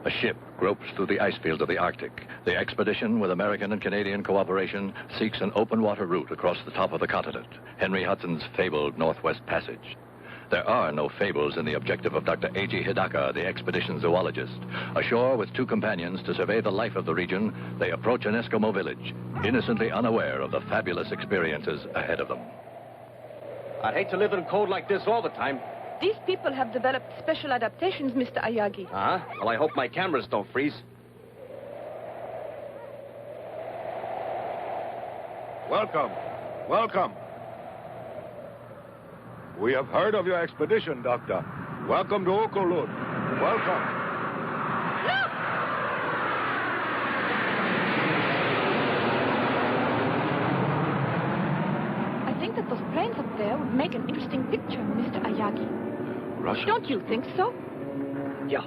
A ship gropes through the ice fields of the Arctic. The expedition, with American and Canadian cooperation, seeks an open water route across the top of the continent, Henry Hudson's fabled Northwest Passage. There are no fables in the objective of Dr. A.G. Hidaka, the expedition zoologist. Ashore with two companions to survey the life of the region, they approach an Eskimo village, innocently unaware of the fabulous experiences ahead of them. I'd hate to live in cold like this all the time. These people have developed special adaptations, Mr. Ayagi. Uh-huh. Well, I hope my cameras don't freeze. Welcome. Welcome. We have heard of your expedition, Doctor. Welcome to Okolud. Welcome. Look! I think that those planes up there would make an interesting picture, Mr. Ayagi. Russia? Don't you think so? Yeah.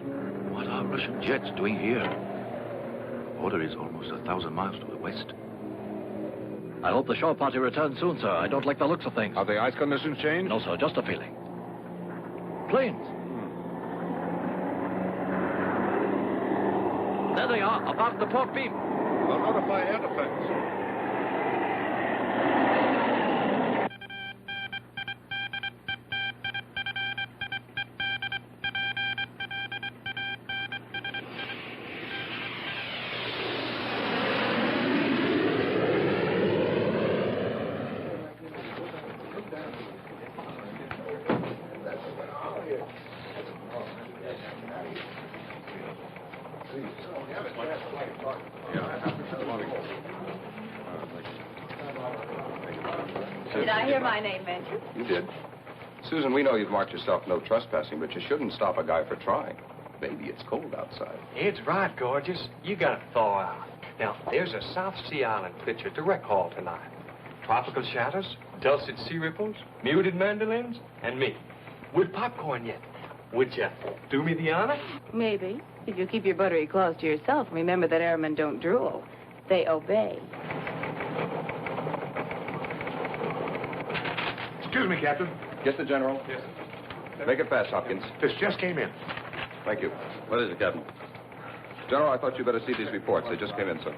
What are Russian jets doing here? The border is almost 1,000 miles to the west. I hope the shore party returns soon, sir. I don't like the looks of things. Have the ice conditions changed? No, sir, just a feeling. Planes. There they are, above the port beam. We'll notify air defense. Did I hear my name mentioned? You did. Susan, we know you've marked yourself no trespassing, but you shouldn't stop a guy for trying. Maybe it's cold outside. It's right, gorgeous. You gotta thaw out. Now, there's a South Sea Island picture to recall tonight. Tropical shadows, dulcet sea ripples, muted mandolins, and me. With popcorn yet. Would you do me the honor? Maybe. If you keep your buttery claws to yourself, remember that airmen don't drool. They obey. Excuse me, Captain. Yes, the General? Yes. Make it fast, Hopkins. This just came in. Thank you. What is it, Captain? General, I thought you'd better see these reports. They just came in, sir.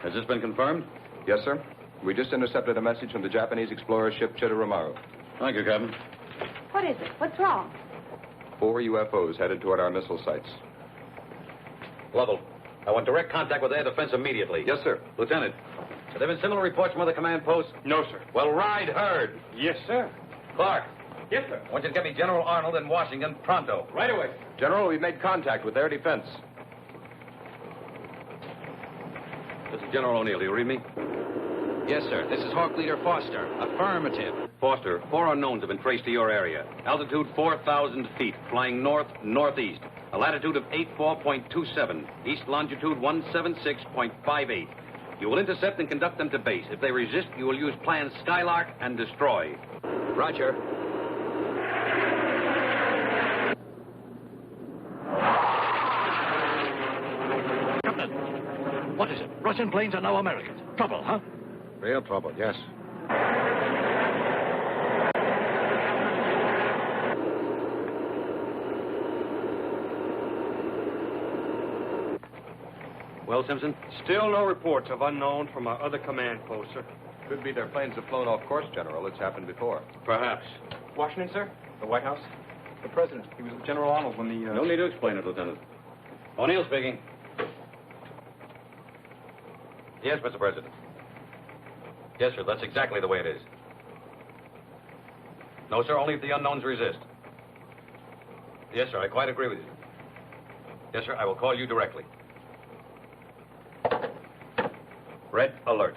Has this been confirmed? Yes, sir. We just intercepted a message from the Japanese explorer ship Chitoromaru. Thank you, Captain. What is it? What's wrong? 4 UFOs headed toward our missile sites. Lovell, I want direct contact with air defense immediately. Yes, sir. Lieutenant, have there been similar reports from other command posts? No, sir. Well, ride herd. Yes, sir. Clark, Yes, sir. I want you to get me General Arnold in Washington pronto. Right away. General, we've made contact with air defense. This is General O'Neill. Do you read me? Yes, sir. This is Hawk Leader Foster. Affirmative. Foster, 4 unknowns have been traced to your area. Altitude 4,000 feet, flying north-northeast. A latitude of 84.27. East longitude 176.58. You will intercept and conduct them to base. If they resist, you will use plan Skylark and destroy. Roger. Captain, what is it? Russian planes are now Americans. Trouble, huh? Real trouble, yes. Well, Simpson? Still no reports of unknown from our other command posts, sir. Could be their planes have flown off course, General. It's happened before. Perhaps. Washington, sir? The White House? The President. He was with General Arnold when the... No need to explain it, Lieutenant. O'Neill speaking. Yes, Mr. President. Yes, sir, that's exactly the way it is. No, sir, only if the unknowns resist. Yes, sir, I quite agree with you. Yes, sir, I will call you directly. Red alert.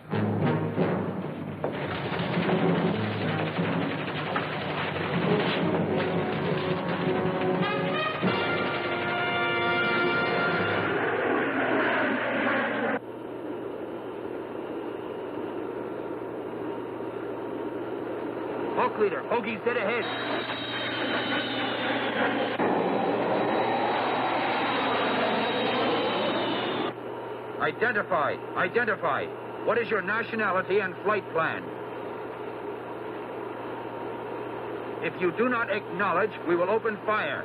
Hawk Leader, Hoagie's dead ahead. Identify. Identify. What is your nationality and flight plan? If you do not acknowledge, we will open fire.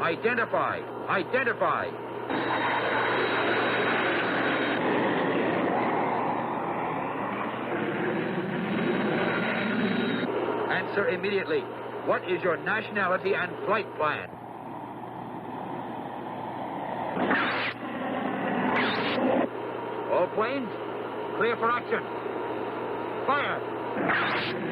Identify. Identify. Answer immediately. What is your nationality and flight plan? All planes, clear for action. Fire!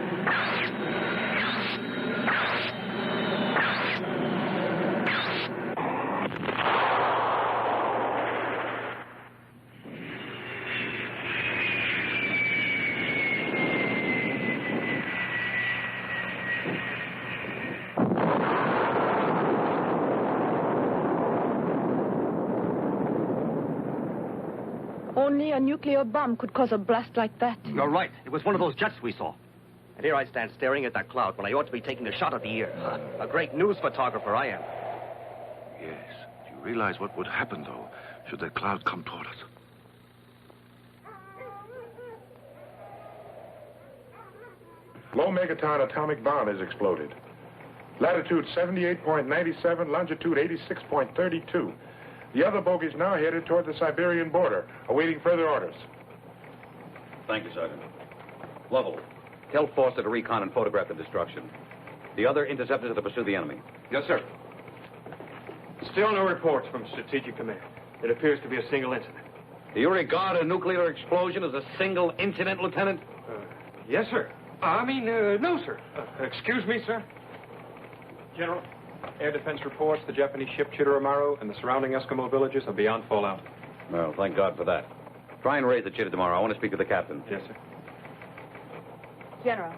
Only a nuclear bomb could cause a blast like that. You're right. It was one of those jets we saw. And here I stand staring at that cloud when I ought to be taking a shot at the ear. A great news photographer I am. Yes. Do you realize what would happen, though, should that cloud come toward us? Low megaton atomic bomb has exploded. Latitude 78.97, longitude 86.32. The other bogies now headed toward the Siberian border, awaiting further orders. Thank you, Sergeant. Lovell, tell Foster to recon and photograph the destruction. The other interceptors are to pursue the enemy. Yes, sir. Still no reports from Strategic Command. It appears to be a single incident. Do you regard a nuclear explosion as a single incident, Lieutenant? Yes, sir. No, sir. Excuse me, sir. General, air defense reports the Japanese ship Chitoromaru and the surrounding Eskimo villages are beyond fallout. Well, thank God for that. Try and raise the Chitta tomorrow. I want to speak to the captain. Yes, sir. General,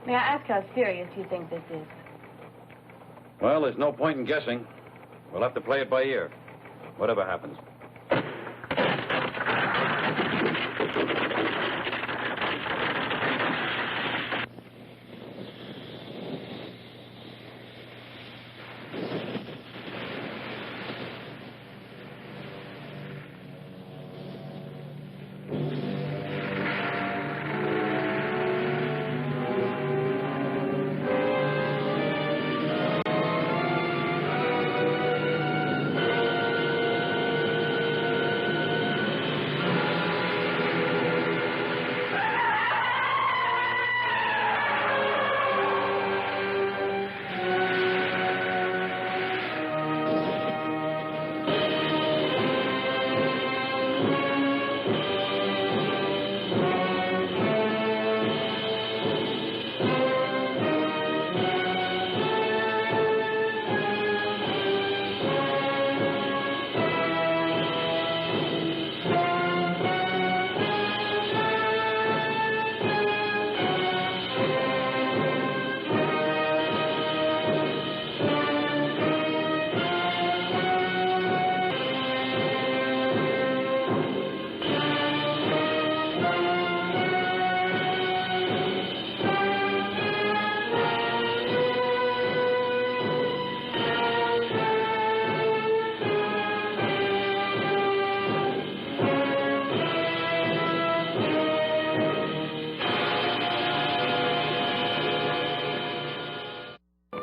may I ask how serious you think this is? Well, there's no point in guessing. We'll have to play it by ear, whatever happens.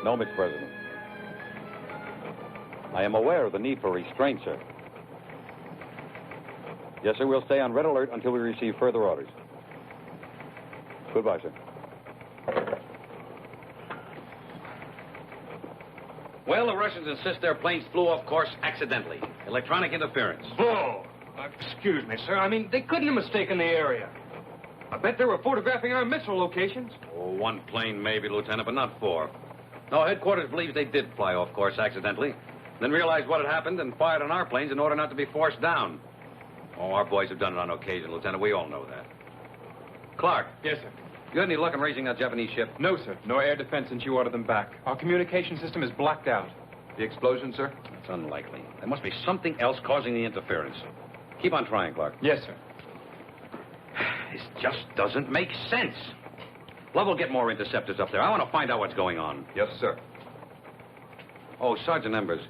No, Mr. President. I am aware of the need for restraint, sir. Yes, sir, we'll stay on red alert until we receive further orders. Goodbye, sir. Well, the Russians insist their planes flew off course accidentally. Electronic interference. Oh, excuse me, sir. They couldn't have mistaken the area. I bet they were photographing our missile locations. Oh, one plane maybe, Lieutenant, but not four. No, headquarters believes they did fly off course accidentally, then realized what had happened and fired on our planes in order not to be forced down. Oh, our boys have done it on occasion, Lieutenant. We all know that. Clark. Yes, sir. You had any luck in raising that Japanese ship? No, sir. No air defense since you ordered them back. Our communication system is blacked out. The explosion, sir? It's unlikely. There must be something else causing the interference. Keep on trying, Clark. Yes, sir. This just doesn't make sense. Lovell, get more interceptors up there. I want to find out what's going on. Yes, sir. Oh, Sergeant Embers,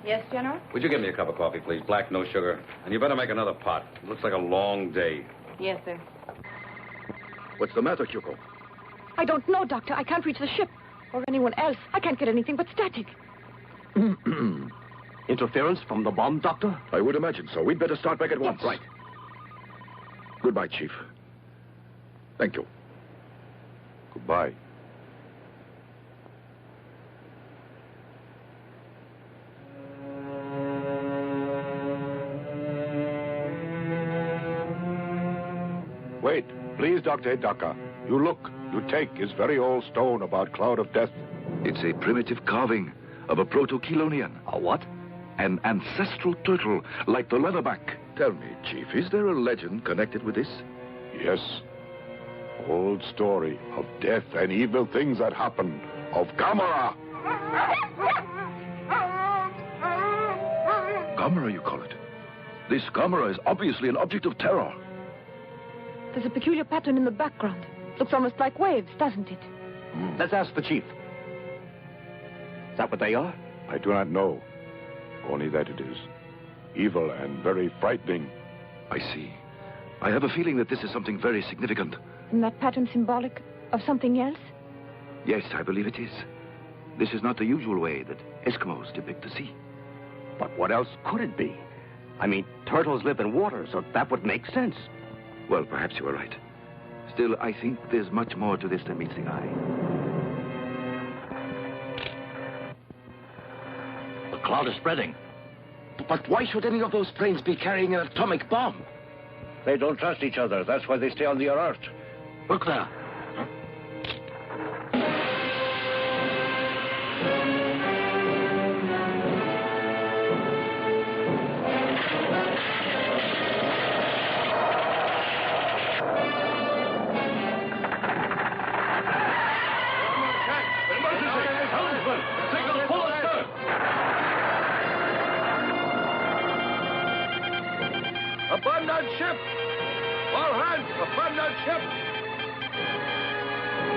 Yes, General? would you give me a cup of coffee, please? Black, no sugar. And you better make another pot. It looks like a long day. Yes, sir. What's the matter, Kyuko? I don't know, Doctor. I can't reach the ship. Or anyone else. I can't get anything but static. Interference from the bomb, Doctor? I would imagine so. We'd better start back at once. Right. Goodbye, Chief. Thank you. Goodbye. Wait, please, Dr. Hidaka. You look, you take his very old stone about Cloud of Death. It's a primitive carving of a proto-Chelonian. A what? An ancestral turtle, like the leatherback. Tell me, Chief, is there a legend connected with this? Yes. Old story of death and evil things that happen. Of Gamera. Gamera, you call it? This Gamera is obviously an object of terror. There's a peculiar pattern in the background. Looks almost like waves, doesn't it? Let's ask the chief. Is that what they are? I do not know. Only that it is evil and very frightening. I see. I have a feeling that this is something very significant. Isn't that pattern symbolic of something else? Yes, I believe it is. This is not the usual way that Eskimos depict the sea. But what else could it be? I mean, turtles live in water, so that would make sense. Well, perhaps you are right. Still, I think there's much more to this than meets the eye. The cloud is spreading. But why should any of those planes be carrying an atomic bomb? They don't trust each other. That's why they stay on the alert. Look there. Abandon ship! All hands, abandon ship!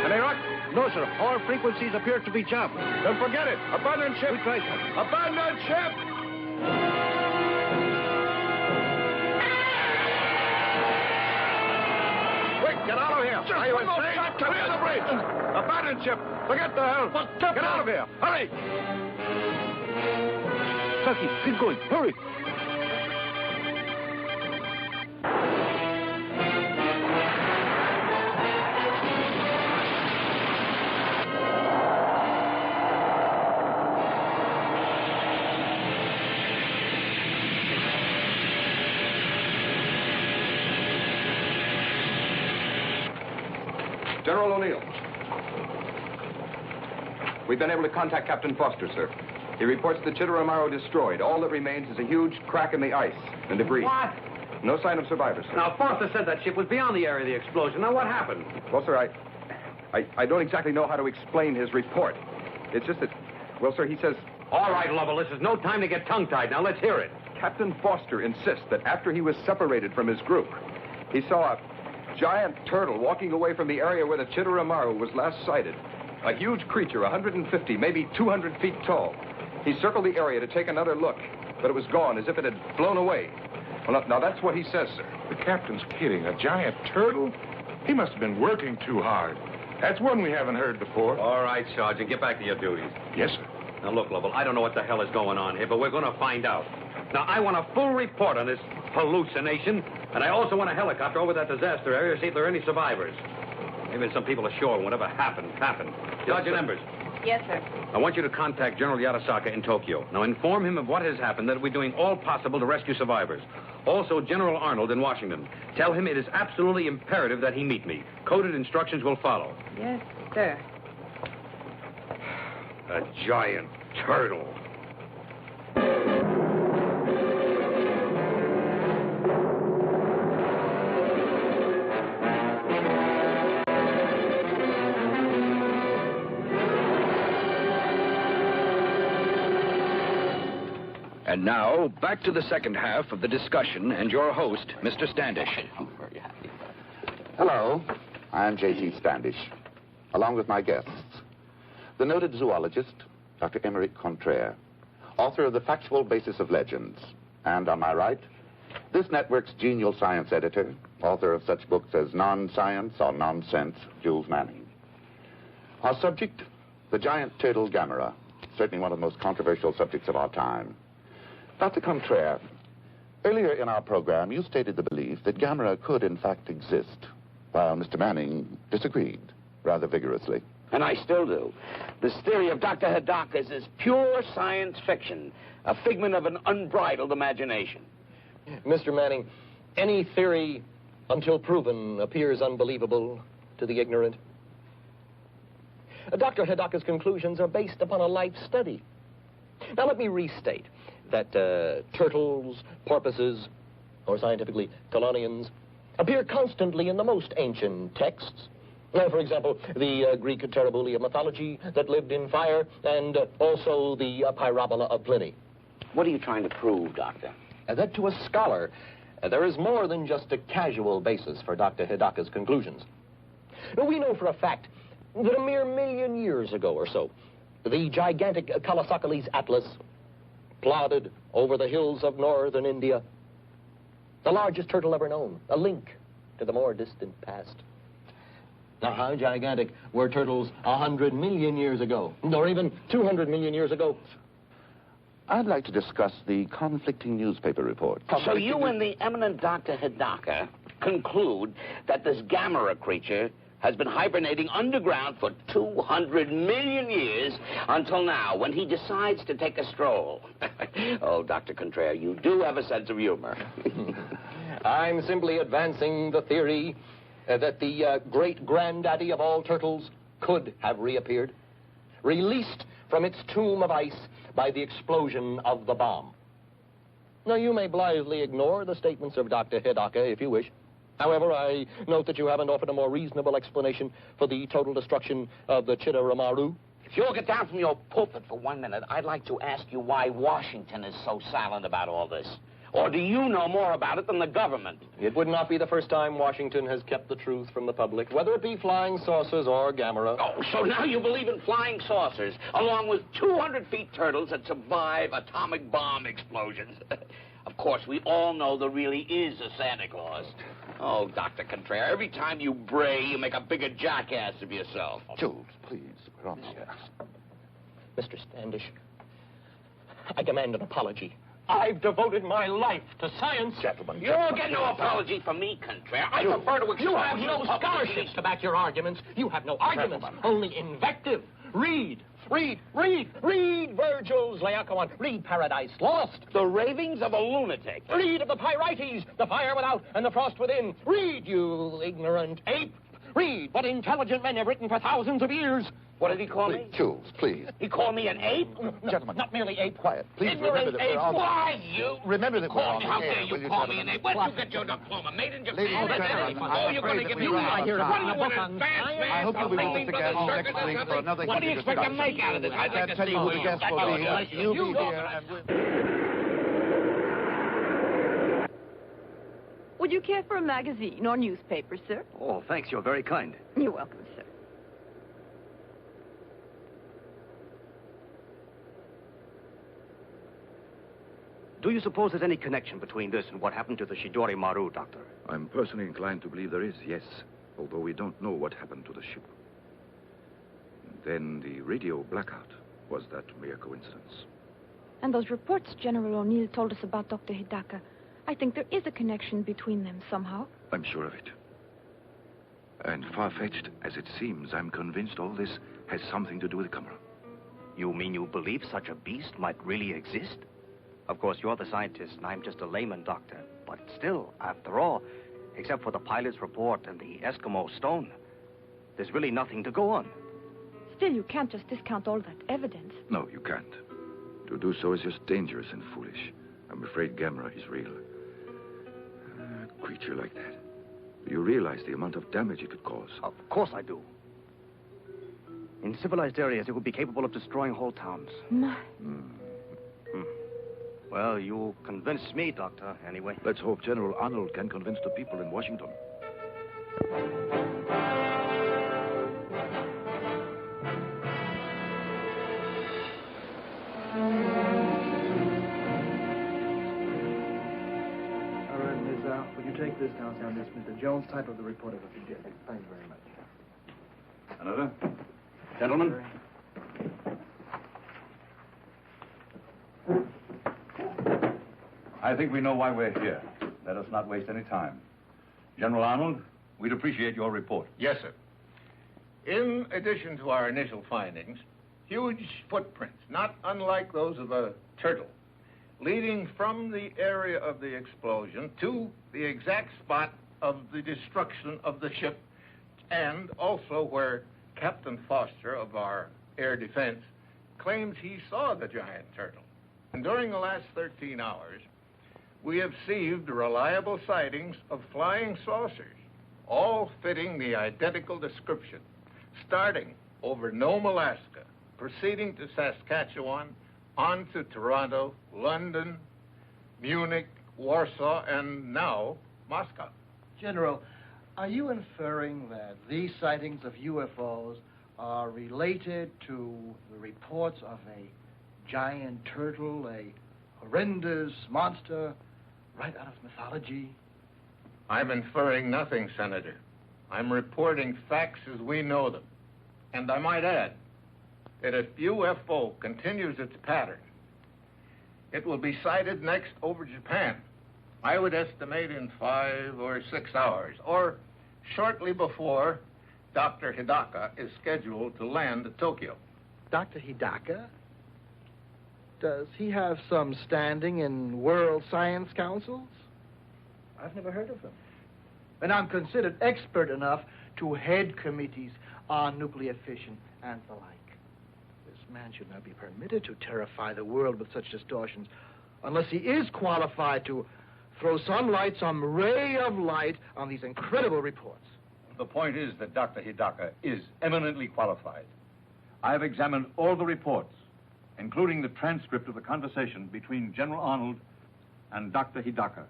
Any rock? No, sir. All frequencies appear to be jammed. Then forget it. Abandon ship! We tried, sir. Abandon ship! Quick, get out of here! Are you insane? Clear the bridge! Abandon ship! Forget the hell! Get out of here! Hurry! Turkey, keep going. Hurry! General O'Neill. We've been able to contact Captain Foster, sir. He reports the Chitteramaro destroyed. All that remains is a huge crack in the ice and debris. What? No sign of survivors, sir. Now, Foster said that ship was beyond the area of the explosion. Now, what happened? Well, sir, I don't exactly know how to explain his report. It's just that, well, sir, he says... All right, Lovell, this is no time to get tongue-tied. Now, let's hear it. Captain Foster insists that after he was separated from his group, he saw a giant turtle walking away from the area where the Chitteramaro was last sighted. A huge creature, 150, maybe 200 feet tall. He circled the area to take another look, but it was gone, as if it had flown away. Well, now that's what he says, sir. The captain's kidding. A giant turtle? He must have been working too hard. That's one we haven't heard before. All right, Sergeant, get back to your duties. Yes, sir. Now, look, Lovell, I don't know what the hell is going on here, but we're going to find out. Now, I want a full report on this hallucination, and I also want a helicopter over that disaster area to see if there are any survivors. Maybe some people ashore, whatever happened. Sergeant Embers. Yes, sir. I want you to contact General Yatasaka in Tokyo. Now, inform him of what has happened, that we're doing all possible to rescue survivors. Also, General Arnold in Washington. Tell him it is absolutely imperative that he meet me. Coded instructions will follow. Yes, sir. A giant turtle. And now, back to the second half of the discussion and your host, Mr. Standish. I'm very happy. Hello, I'm J.T. Standish, along with my guests, the noted zoologist, Dr. Emeric Contraire, author of The Factual Basis of Legends, and on my right, this network's genial science editor, author of such books as Non-Science or Nonsense, Jules Manning. Our subject, the giant turtle Gamera, certainly one of the most controversial subjects of our time. Dr. Contraire, earlier in our program, you stated the belief that Gamera could, in fact, exist, while Mr. Manning disagreed rather vigorously. And I still do. This theory of Dr. Hidaka's is pure science fiction, a figment of an unbridled imagination. Mr. Manning, any theory, until proven, appears unbelievable to the ignorant. Dr. Hidaka's conclusions are based upon a life study. Now, let me restate that turtles, porpoises, or scientifically, chelonians, appear constantly in the most ancient texts. For example, the Greek Terribulia mythology that lived in fire, and also the Pyrobola of Pliny. What are you trying to prove, Doctor? That to a scholar, there is more than just a casual basis for Dr. Hidaka's conclusions. We know for a fact that a mere 1,000,000 years ago or so, the gigantic Kalasakalis Atlas plodded over the hills of northern India, the largest turtle ever known, a link to the more distant past. Now, how gigantic were turtles 100 million years ago, or even 200 million years ago? I'd like to discuss the conflicting newspaper reports. So you and the eminent Dr. Hidaka conclude that this Gamera creature has been hibernating underground for 200 million years until now, when he decides to take a stroll. Oh, Dr. Contraire, you do have a sense of humor. I'm simply advancing the theory that the great-granddaddy of all turtles could have reappeared, released from its tomb of ice by the explosion of the bomb. Now, you may blithely ignore the statements of Dr. Hidaka if you wish. However, I note that you haven't offered a more reasonable explanation for the total destruction of the Chitteramaru. If you'll get down from your pulpit for 1 minute, I'd like to ask you why Washington is so silent about all this. Or do you know more about it than the government? It would not be the first time Washington has kept the truth from the public, whether it be flying saucers or Gamera. Oh, so now you believe in flying saucers, along with 200 feet turtles that survive atomic bomb explosions. Of course, we all know there really is a Santa Claus. Oh, Dr. Contraire, every time you bray, you make a bigger jackass of yourself. Jules, please, we're on the air. Mr. Standish, I demand an apology. I've devoted my life to science. Gentlemen, You'll get no apology from me, Contraire. I prefer to expose you have no scholarships to back your arguments. You have no arguments, only invective. Read Virgil's Laocoon. Read Paradise Lost. The ravings of a lunatic. Read of the Pyrites, the fire without and the frost within. Read, you ignorant ape. Read what intelligent men have written for thousands of years. What did he call me? Jules, please. He called me an ape? No, Gentlemen. not merely ape. Quiet. Please Ignorant remember that ape. we're on... Why, you? Remember that we're on the How air. dare you call me an ape? Where'd you get your diploma? Made in Japan? Ladies and gentlemen, Oh, you're going to give me that? What do you want, an advance man? I hope you'll be with us again next week for another What do you expect to make out of this? I'd like to tell see you who the you. guest will be. You'll be here and Would you care for a magazine or newspaper, sir? Oh, thanks. You're very kind. You're welcome, sir. Do you suppose there's any connection between this and what happened to the Shidori Maru, Doctor? I'm personally inclined to believe there is, yes. Although we don't know what happened to the ship. Then the radio blackout. Was that mere coincidence? And those reports General O'Neill told us about Dr. Hidaka, I think there is a connection between them somehow. I'm sure of it. And far-fetched as it seems, I'm convinced all this has something to do with Gamera. You mean you believe such a beast might really exist? Of course, you're the scientist, and I'm just a layman, Doctor. But still, after all, except for the pilot's report and the Eskimo stone, there's really nothing to go on. Still, you can't just discount all that evidence. No, you can't. To do so is just dangerous and foolish. I'm afraid Gamera is real. A creature like that. Do you realize the amount of damage it could cause? Of course I do. In civilized areas, it would be capable of destroying whole towns. My. Well, you convinced me, Doctor, anyway. Let's hope General Arnold can convince the people in Washington. All right, Miss Al, would you take this downtown? This Mr. Jones, type of the report of what you did. Thank you very much. Another? Gentlemen? I think we know why we're here. Let us not waste any time. General Arnold, we'd appreciate your report. Yes, sir. In addition to our initial findings, huge footprints, not unlike those of a turtle, leading from the area of the explosion to the exact spot of the destruction of the ship, and also where Captain Foster of our air defense claims he saw the giant turtle. And during the last 13 hours, we have received reliable sightings of flying saucers, all fitting the identical description, starting over Nome, Alaska, proceeding to Saskatchewan, on to Toronto, London, Munich, Warsaw, and now Moscow. General, are you inferring that these sightings of UFOs are related to the reports of a giant turtle, a horrendous monster, right out of mythology? I'm inferring nothing, Senator. I'm reporting facts as we know them. And I might add that if UFO continues its pattern, it will be sighted next over Japan. I would estimate in 5 or 6 hours, or shortly before Dr. Hidaka is scheduled to land at Tokyo. Dr. Hidaka? Does he have some standing in world science councils? I've never heard of him. And I'm considered expert enough to head committees on nuclear fission and the like. This man should not be permitted to terrify the world with such distortions unless he is qualified to throw some light, some ray of light on these incredible reports. The point is that Dr. Hidaka is eminently qualified. I have examined all the reports, including the transcript of the conversation between General Arnold and Dr. Hidaka,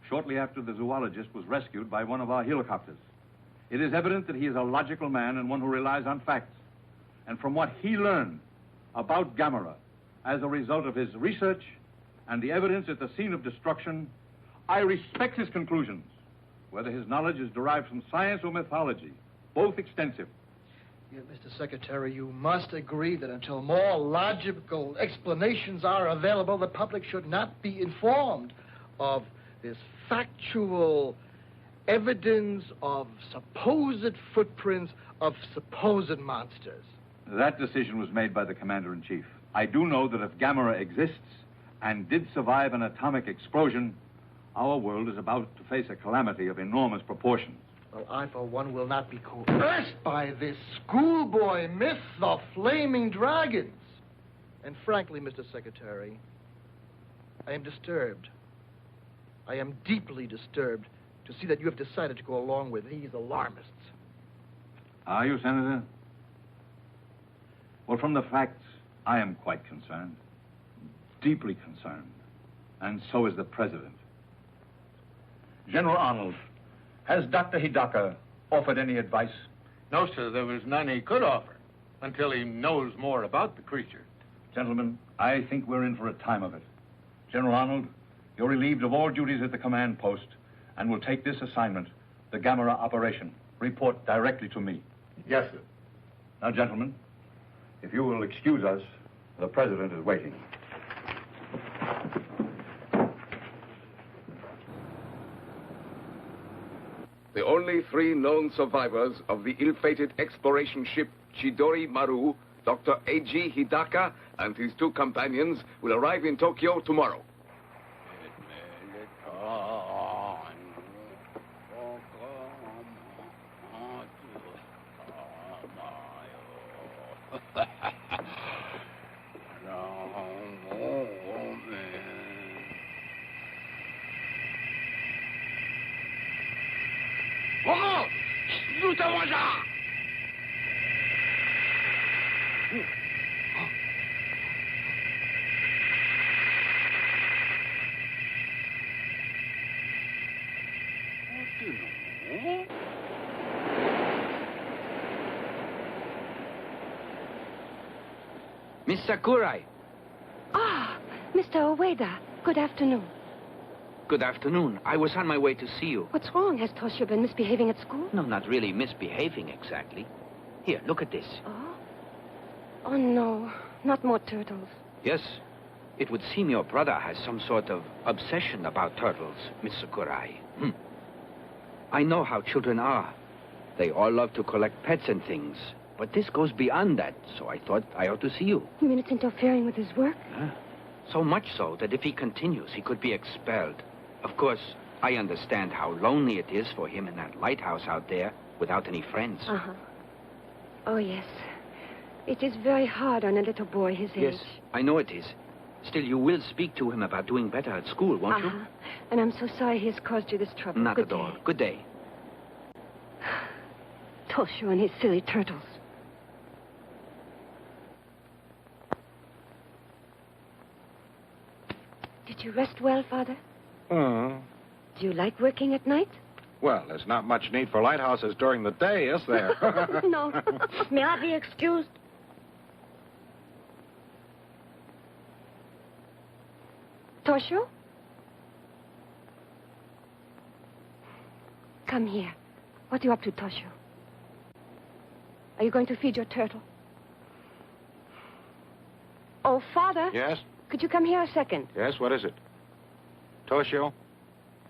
shortly after the zoologist was rescued by one of our helicopters. It is evident that he is a logical man and one who relies on facts. And from what he learned about Gamera as a result of his research and the evidence at the scene of destruction, I respect his conclusions, whether his knowledge is derived from science or mythology, both extensive. Yet, Mr. Secretary, you must agree that until more logical explanations are available, the public should not be informed of this factual evidence of supposed footprints of supposed monsters. That decision was made by the Commander-in-Chief. I do know that if Gamera exists and did survive an atomic explosion, our world is about to face a calamity of enormous proportions. Well, I, for one, will not be coerced by this schoolboy myth of flaming dragons. And frankly, Mr. Secretary, I am disturbed. I am deeply disturbed to see that you have decided to go along with these alarmists. Are you, Senator? Well, from the facts, I am quite concerned. Deeply concerned. And so is the President. General Arnold, has Dr. Hidaka offered any advice? No, sir, there was none he could offer until he knows more about the creature. Gentlemen, I think we're in for a time of it. General Arnold, you're relieved of all duties at the command post and will take this assignment, the Gamera operation. Report directly to me. Yes, sir. Now, gentlemen, if you will excuse us, the President is waiting. The only 3 known survivors of the ill-fated exploration ship Chidori Maru, Dr. A.G. Hidaka and his 2 companions, will arrive in Tokyo tomorrow. Miss Sakurai. Ah, Mr. Ueda. Good afternoon. Good afternoon. I was on my way to see you. What's wrong? Has Toshio been misbehaving at school? No, not really misbehaving exactly. Here, look at this. Oh? Oh, no. Not more turtles. Yes. It would seem your brother has some sort of obsession about turtles, Miss Sakurai. I know how children are. They all love to collect pets and things. But this goes beyond that, so I thought I ought to see you. You mean it's interfering with his work? So much so that if he continues, he could be expelled. Of course, I understand how lonely it is for him in that lighthouse out there without any friends. Uh-huh. Oh, yes. It is very hard on a little boy his age. Yes, I know it is. Still, you will speak to him about doing better at school, won't you? And I'm so sorry he has caused you this trouble. Not Good at all. day. Good day. Toshio and his silly turtles. Did you rest well, Father? Do you like working at night? Well, there's not much need for lighthouses during the day, is there? No. May I be excused? Toshio? Come here. What are you up to, Toshio? Are you going to feed your turtle? Oh, Father. Yes? Could you come here a second? Yes, what is it? Toshio,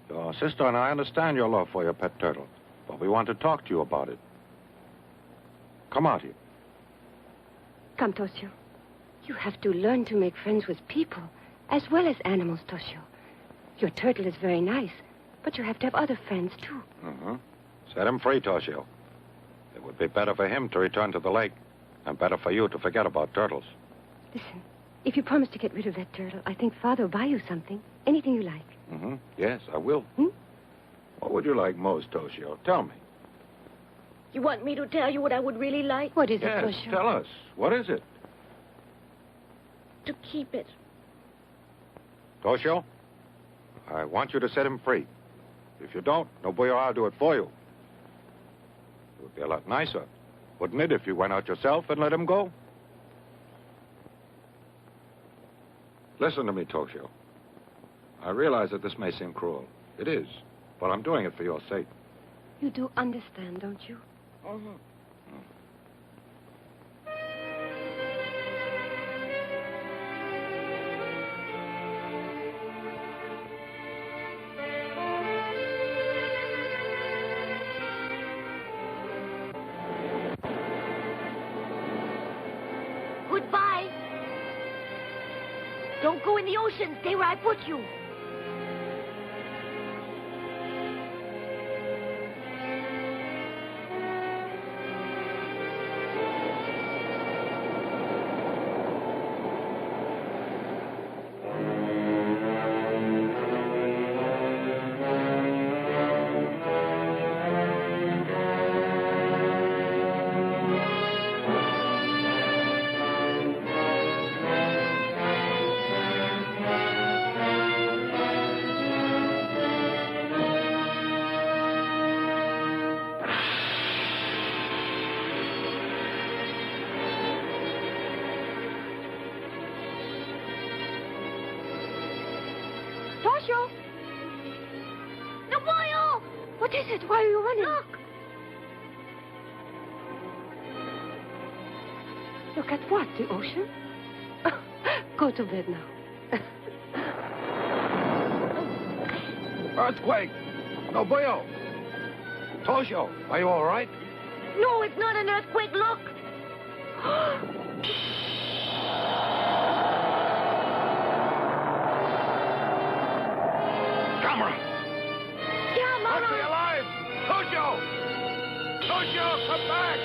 your sister and I understand your love for your pet turtle, but we want to talk to you about it. Come out here. Come, Toshio. You have to learn to make friends with people, as well as animals, Toshio. Your turtle is very nice, but you have to have other friends, too. Set him free, Toshio. It would be better for him to return to the lake, and better for you to forget about turtles. Listen, if you promise to get rid of that turtle, I think Father will buy you something. Anything you like. Yes, I will. What would you like most, Toshio? Tell me. You want me to tell you what I would really like? What is Yes, it, Toshio? tell us. What is it? To keep it. Toshio, I want you to set him free. If you don't, nobody will do it for you. It would be a lot nicer, wouldn't it, if you went out yourself and let him go? Listen to me, Toshio. I realize that this may seem cruel. It is, but I'm doing it for your sake. You do understand, don't you? Goodbye. Don't go in the ocean. Stay where I put you. Toshio! No, boyo! What is it? Why are you running? Look! Look at what? The ocean? Go to bed now. Earthquake! No, boyo! Toshio, are you all right? No, it's not an earthquake. Look! Camera! Camera! Must be alive! Toshio! Toshio, come back!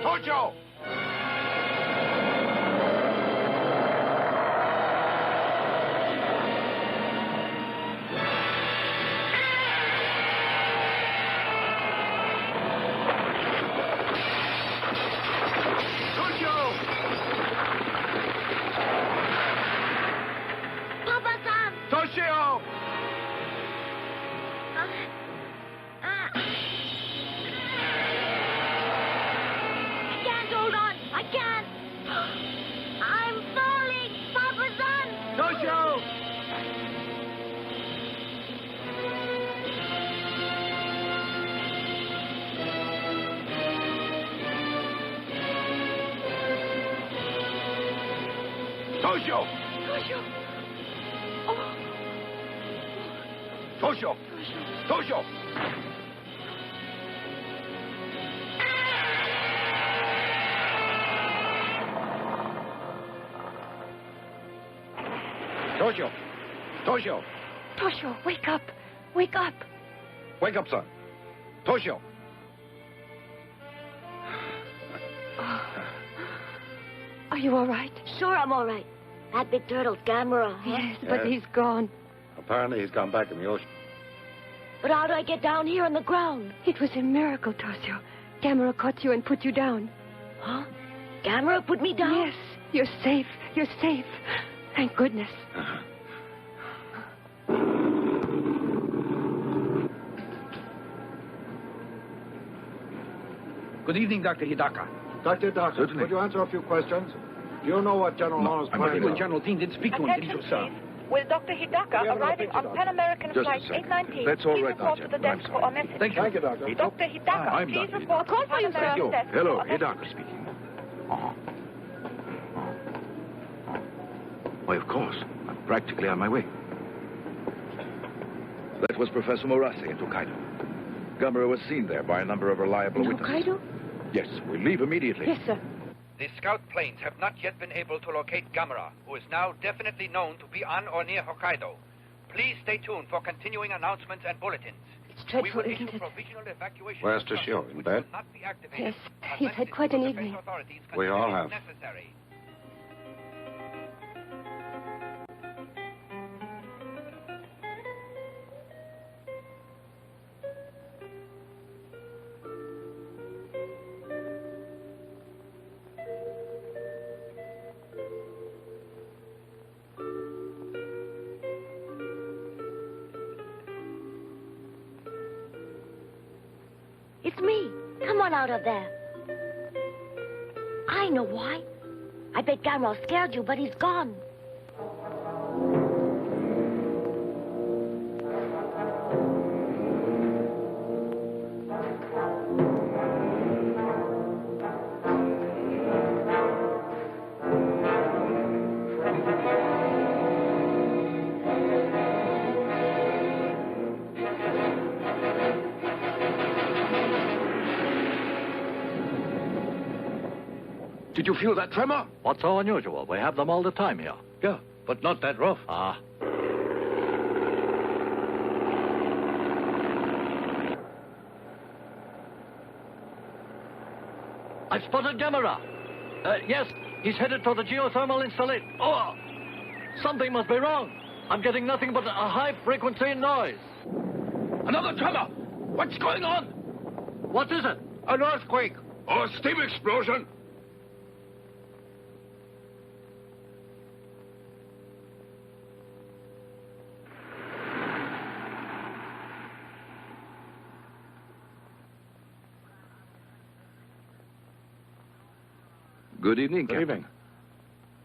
Toshio! Papa-san! Toshio! I can't Toshio! Toshio! Oh. Toshio! Toshio! Toshio! Toshio! Toshio, wake up. Wake up. Wake up, son. Toshio! Are you all right? Sure, I'm all right. That big turtle's Gamera, huh? Yes, but he's gone. Apparently he's gone back in the ocean. But how do I get down here on the ground? It was a miracle, Toshio. Gamera caught you and put you down. Huh? Gamera put me down? Yes, you're safe. You're safe. Thank goodness. Good evening, Dr. Hidaka. Dr. Hidaka, would you answer a few questions? Do you know what General Arnold's I'm afraid the General Dean did speak to him, didn't you, sir? Will Dr. Hidaka arriving on Pan American Just a Flight second. 819 That's all please right, report now, to the gentlemen. desk for a message? Thank you, Doctor. Dr. Hidaka, I'm please Dr. report Call for you, sir. Pan American desk Hello, for a message. Hidaka speaking. Why, of course. I'm practically on my way. That was Professor Morase in Tokaido. Gamera was seen there by a number of reliable witnesses. Hokkaido? Yes, we leave immediately. Yes, sir. The scout planes have not yet been able to locate Gamera, who is now definitely known to be on or near Hokkaido. Please stay tuned for continuing announcements and bulletins. It's dreadful, we will isn't issue it? provisional evacuation Where's Toshio? In bed? not be activated Yes, he's had quite an unless evening. authorities We all have. consider it necessary. It's me. Come on out of there. I know why. I bet Gamera scared you, but he's gone. Did you feel that tremor? What's so unusual? We have them all the time here. Yeah, but not that rough. Ah. I've spotted Gamera. Yes, he's headed for the geothermal installation. Oh! Something must be wrong. I'm getting nothing but a high-frequency noise. Another tremor! What's going on? What is it? An earthquake or a steam explosion. Good evening, Captain. Good evening.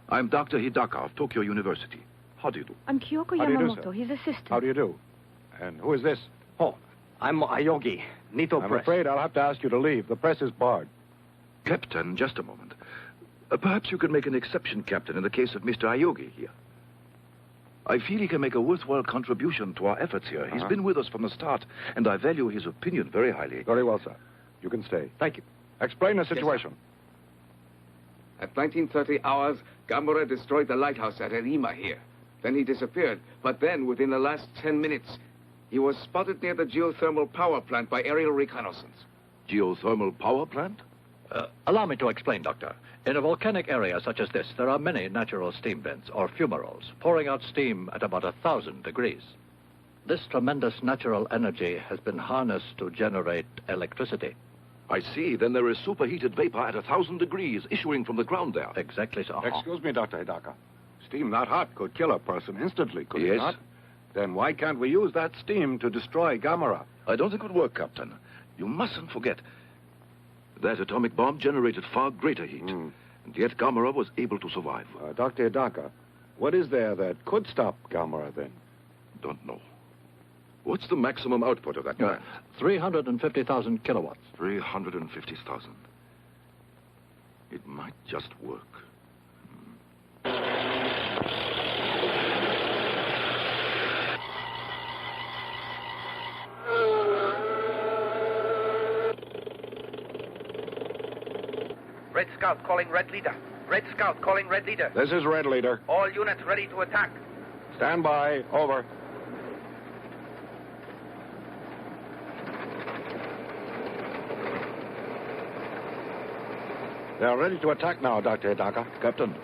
I'm Dr. Hidaka of Tokyo University. How do you do? I'm Kyoko How do you do, Yamamoto, sir? his assistant. How do you do? And who is this? Oh, I'm Ayogi, Nito I'm Press. afraid I'll have to ask you to leave. The press is barred. Captain, just a moment. Perhaps you could make an exception, Captain, in the case of Mr. Ayogi here. I feel he can make a worthwhile contribution to our efforts here. He's been with us from the start, and I value his opinion very highly. Very well, sir. You can stay. Thank you. Explain the situation. At 1930 hours, Gamera destroyed the lighthouse at Erima here. Then he disappeared. But then, within the last 10 minutes, he was spotted near the geothermal power plant by aerial reconnaissance. Geothermal power plant? Allow me to explain, Doctor. In a volcanic area such as this, there are many natural steam vents, or fumaroles, pouring out steam at about 1,000 degrees. This tremendous natural energy has been harnessed to generate electricity. I see. Then there is superheated vapor at 1,000 degrees issuing from the ground there. Exactly so. Excuse me, Dr. Hidaka. Steam that hot could kill a person instantly, could it Yes. not? Then why can't we use that steam to destroy Gamera? I don't think it would work, Captain. You mustn't forget that atomic bomb generated far greater heat. And yet Gamera was able to survive. Dr. Hidaka, what is there that could stop Gamera then? Don't know. What's the maximum output of that plant? 350,000 kilowatts. 350,000. It might just work. Red Scout calling Red Leader. Red Scout calling Red Leader. This is Red Leader. All units ready to attack. Stand by. Over. They're ready to attack now, Dr. Hidaka. Captain,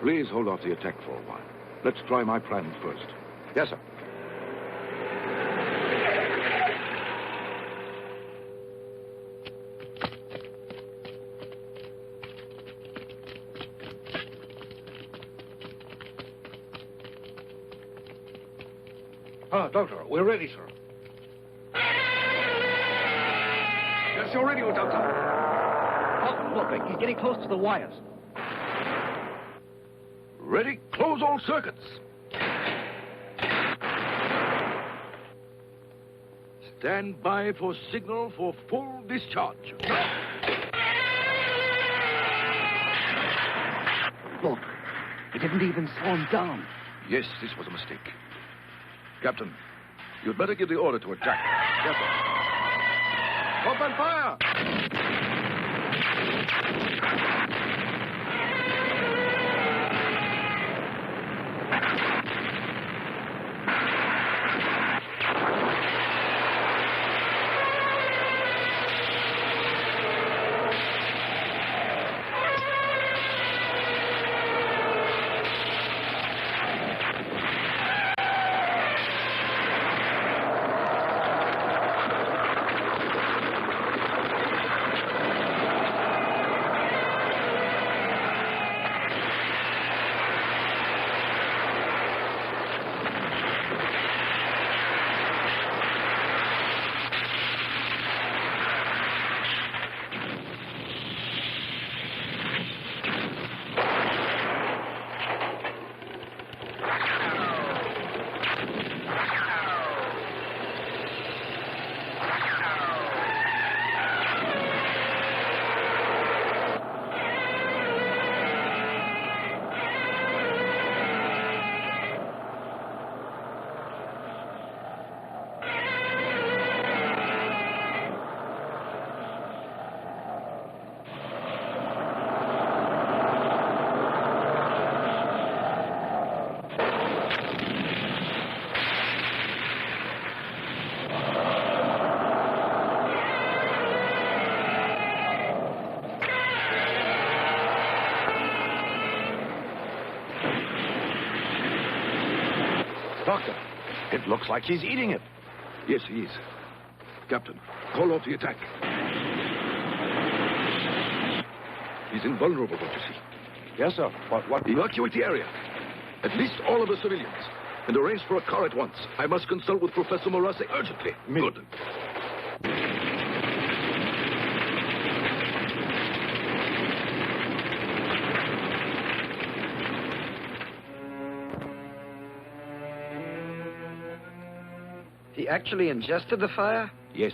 please hold off the attack for a while. Let's try my plan first. Yes, sir. Doctor, we're ready, sir. That's your radio, Doctor. Oh, look, he's getting close to the wires. Ready? Close all circuits. Stand by for signal for full discharge. Look, he didn't even slow him down. Yes, this was a mistake. Captain, you'd better give the order to attack. Yes, sir. Open fire! Doctor, it looks like he's eating it. Yes, he is. Captain, call off the attack. He's invulnerable, don't you see? Yes, sir. But what... Evacuate the area. At least all of the civilians. And arrange for a car at once. I must consult with Professor Morase urgently. Good. He actually ingested the fire? Yes.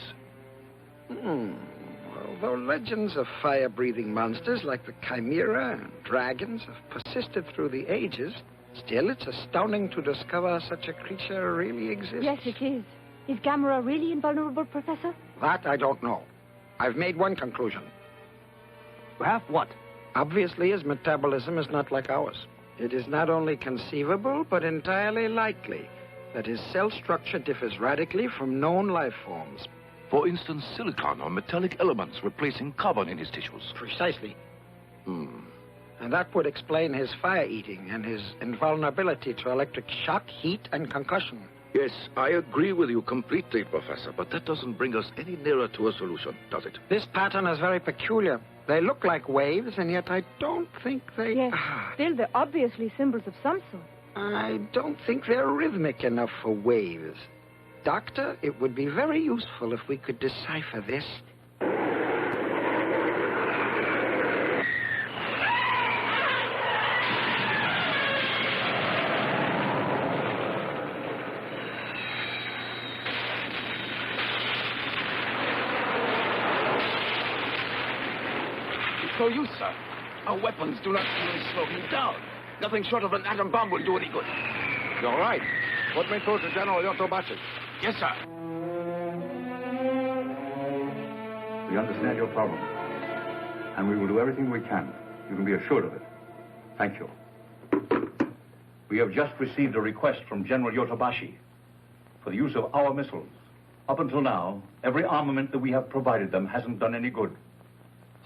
Although legends of fire-breathing monsters like the Chimera and dragons have persisted through the ages, still it's astounding to discover such a creature really exists. Yes, it is. Is Gamera really invulnerable, Professor? That I don't know. I've made one conclusion. What? Obviously, his metabolism is not like ours. It is not only conceivable, but entirely likely that his cell structure differs radically from known life forms. For instance, silicon or metallic elements replacing carbon in his tissues. Precisely. And that would explain his fire eating and his invulnerability to electric shock, heat, and concussion. Yes, I agree with you completely, Professor, but that doesn't bring us any nearer to a solution, does it? This pattern is very peculiar. They look like waves, and yet I don't think they... Yes, still they're obviously symbols of some sort. I don't think they're rhythmic enough for waves. Doctor, it would be very useful if we could decipher this. No use, sir. Our weapons do not even slow him down. Nothing short of an atom bomb will do any good. You're right. Put me through to General Yotobashi. Yes, sir. We understand your problem. and we will do everything we can. You can be assured of it. Thank you. We have just received a request from General Yotobashi for the use of our missiles. Up until now, every armament that we have provided them hasn't done any good.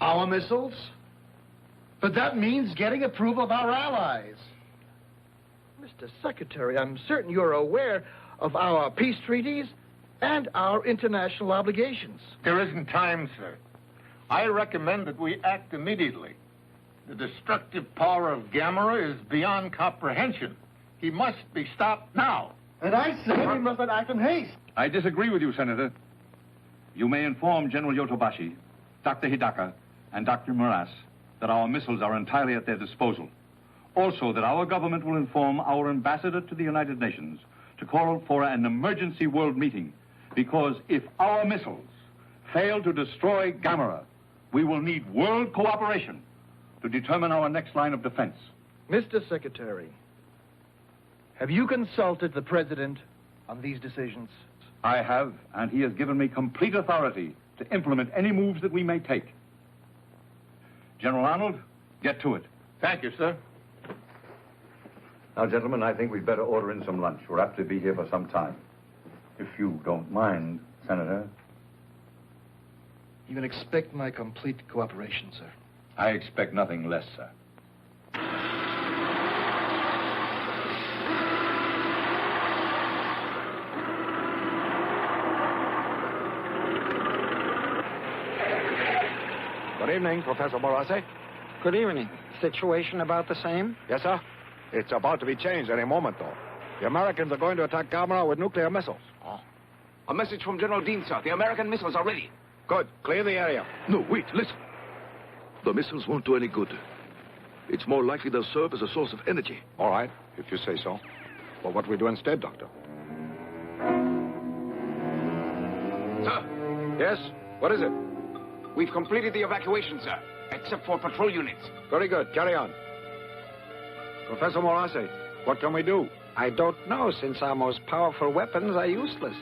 Our missiles? But that means getting approval of our allies. Mr. Secretary, I'm certain you're aware of our peace treaties and our international obligations. There isn't time, sir. I recommend that we act immediately. The destructive power of Gamera is beyond comprehension. He must be stopped now. And I say we must act in haste. I disagree with you, Senator. You may inform General Yotobashi, Dr. Hidaka, and Dr. Moras that our missiles are entirely at their disposal. Also, that our government will inform our ambassador to the United Nations to call for an emergency world meeting, because if our missiles fail to destroy Gamera, we will need world cooperation to determine our next line of defense. Mr. Secretary, have you consulted the President on these decisions? I have, and he has given me complete authority to implement any moves that we may take. General Arnold, get to it. Thank you, sir. Now, gentlemen, I think we'd better order in some lunch. We're apt to be here for some time. If you don't mind, Senator. You can expect my complete cooperation, sir. I expect nothing less, sir. Good evening, Professor Morase. Good evening. Situation about the same? Yes, sir. It's about to be changed any moment, though. The Americans are going to attack Gamera with nuclear missiles. Oh. A message from General Dean, sir. The American missiles are ready. Good. Clear the area. No, wait, listen. The missiles won't do any good. It's more likely they'll serve as a source of energy. All right, if you say so. Well, what do we do instead, Doctor? Sir. Yes? What is it? We've completed the evacuation, sir, except for patrol units. Very good. Carry on. Professor Morase, what can we do? I don't know, since our most powerful weapons are useless.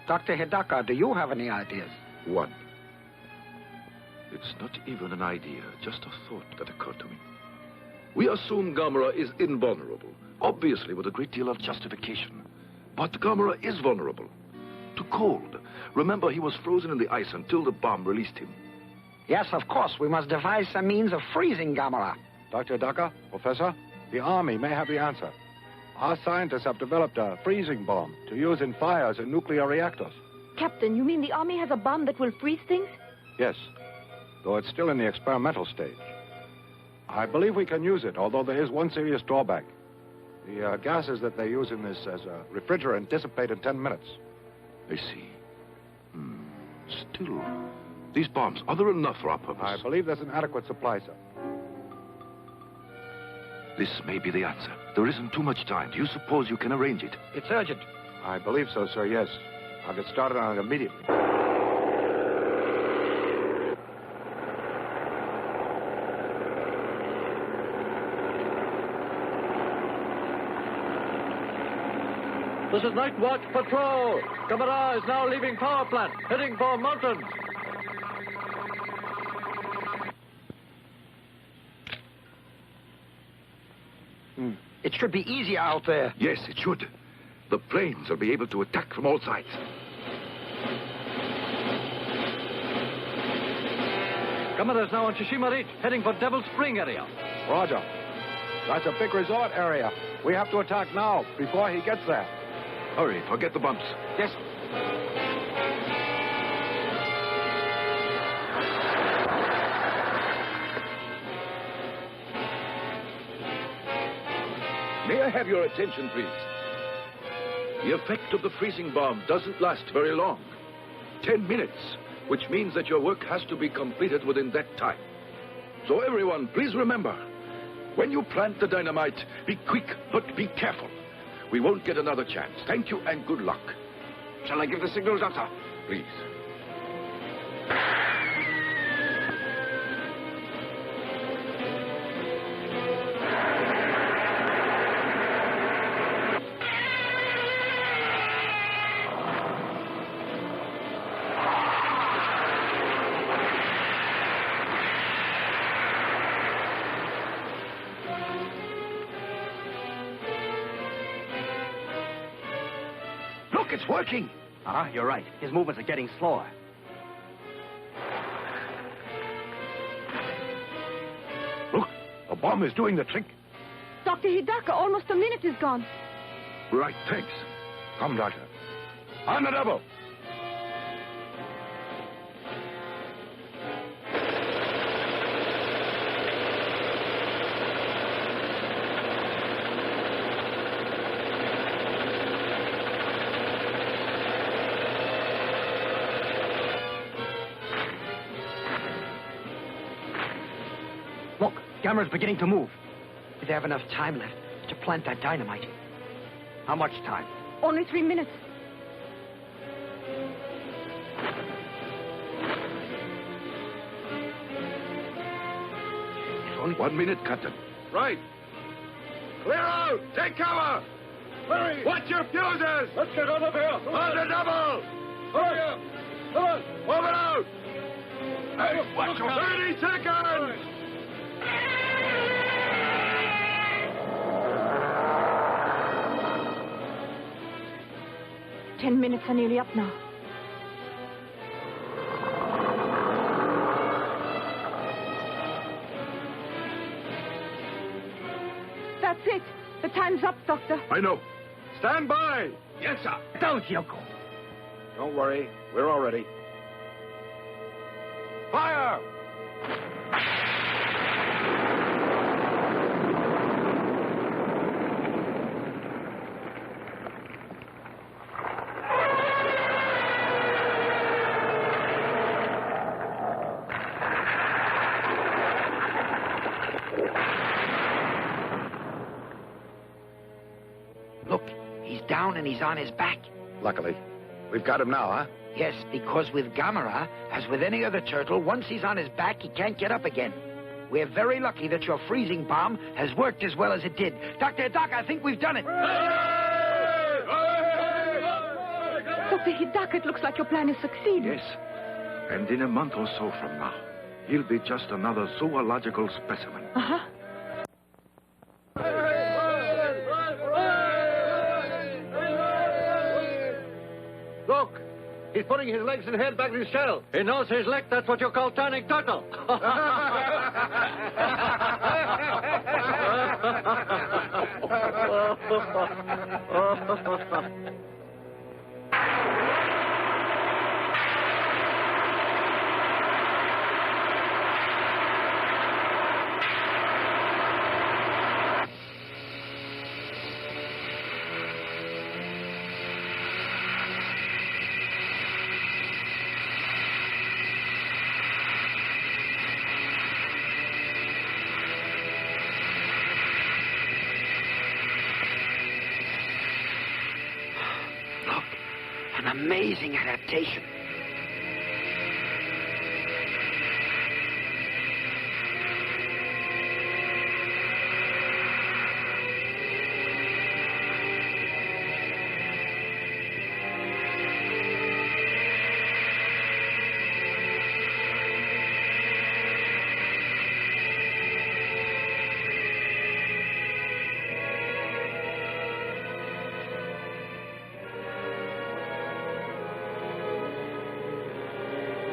Dr. Hidaka, do you have any ideas? One. It's not even an idea, just a thought that occurred to me. We assume Gamera is invulnerable, obviously with a great deal of justification. But Gamera is vulnerable to cold. Remember, he was frozen in the ice until the bomb released him. Yes, of course. We must devise some means of freezing Gamera. Dr. Hidaka, Professor, the Army may have the answer. Our scientists have developed a freezing bomb to use in fires in nuclear reactors. Captain, you mean the Army has a bomb that will freeze things? Yes, though it's still in the experimental stage. I believe we can use it, although there is one serious drawback. The gases that they use in this as a refrigerant dissipate in 10 minutes. I see. Still, these bombs, are there enough for our purpose? I believe there's an adequate supply, sir. This may be the answer. There isn't too much time. Do you suppose you can arrange it? It's urgent. I believe so, sir, yes. I'll get started on it immediately. This is Night Watch Patrol. Gamera is now leaving power plant, heading for mountains. It should be easier out there. Yes, it should. The planes will be able to attack from all sides. Gamera is now on Tsushima Reach, heading for Devil Spring area. Roger. That's a big resort area. We have to attack now, before he gets there. Hurry, forget the bumps. Yes. May I have your attention, please? The effect of the freezing bomb doesn't last very long. 10 minutes, which means that your work has to be completed within that time. So everyone, please remember, when you plant the dynamite, be quick, but be careful. We won't get another chance. Thank you and good luck. Shall I give the signal, Doctor? Please. it's working. You're right. His movements are getting slower. Look, the bomb is doing the trick. Dr. Hidaka, almost a minute is gone. Right, thanks. Come, Doctor. On the double. Look, Gamera's beginning to move. We have enough time left to plant that dynamite. How much time? Only 3 minutes. Only 1 minute, Captain. Right. Clear out! Take cover! Hurry! Watch your fuses! Let's get out of here! On the double! Hurry up! Come on! Move it out! Hey, watch your 30 seconds! 10 minutes are nearly up now. That's it. The time's up, Doctor. I know. Stand by! Yes, sir. Don't, Yoko. Don't worry. We're all ready. Fire! Look, he's down and he's on his back. Luckily. We've got him now, huh? Yes, because with Gamera, as with any other turtle, once he's on his back, he can't get up again. We're very lucky that your freezing bomb has worked as well as it did. Dr. Hidaka, I think we've done it. Dr. Hidaka, it looks like your plan has succeeded. Yes. And in a month or so from now, he'll be just another zoological specimen. Uh-huh. Look, he's putting his legs and head back in his shell. He knows his leg. That's what you call turning turtle. An amazing adaptation.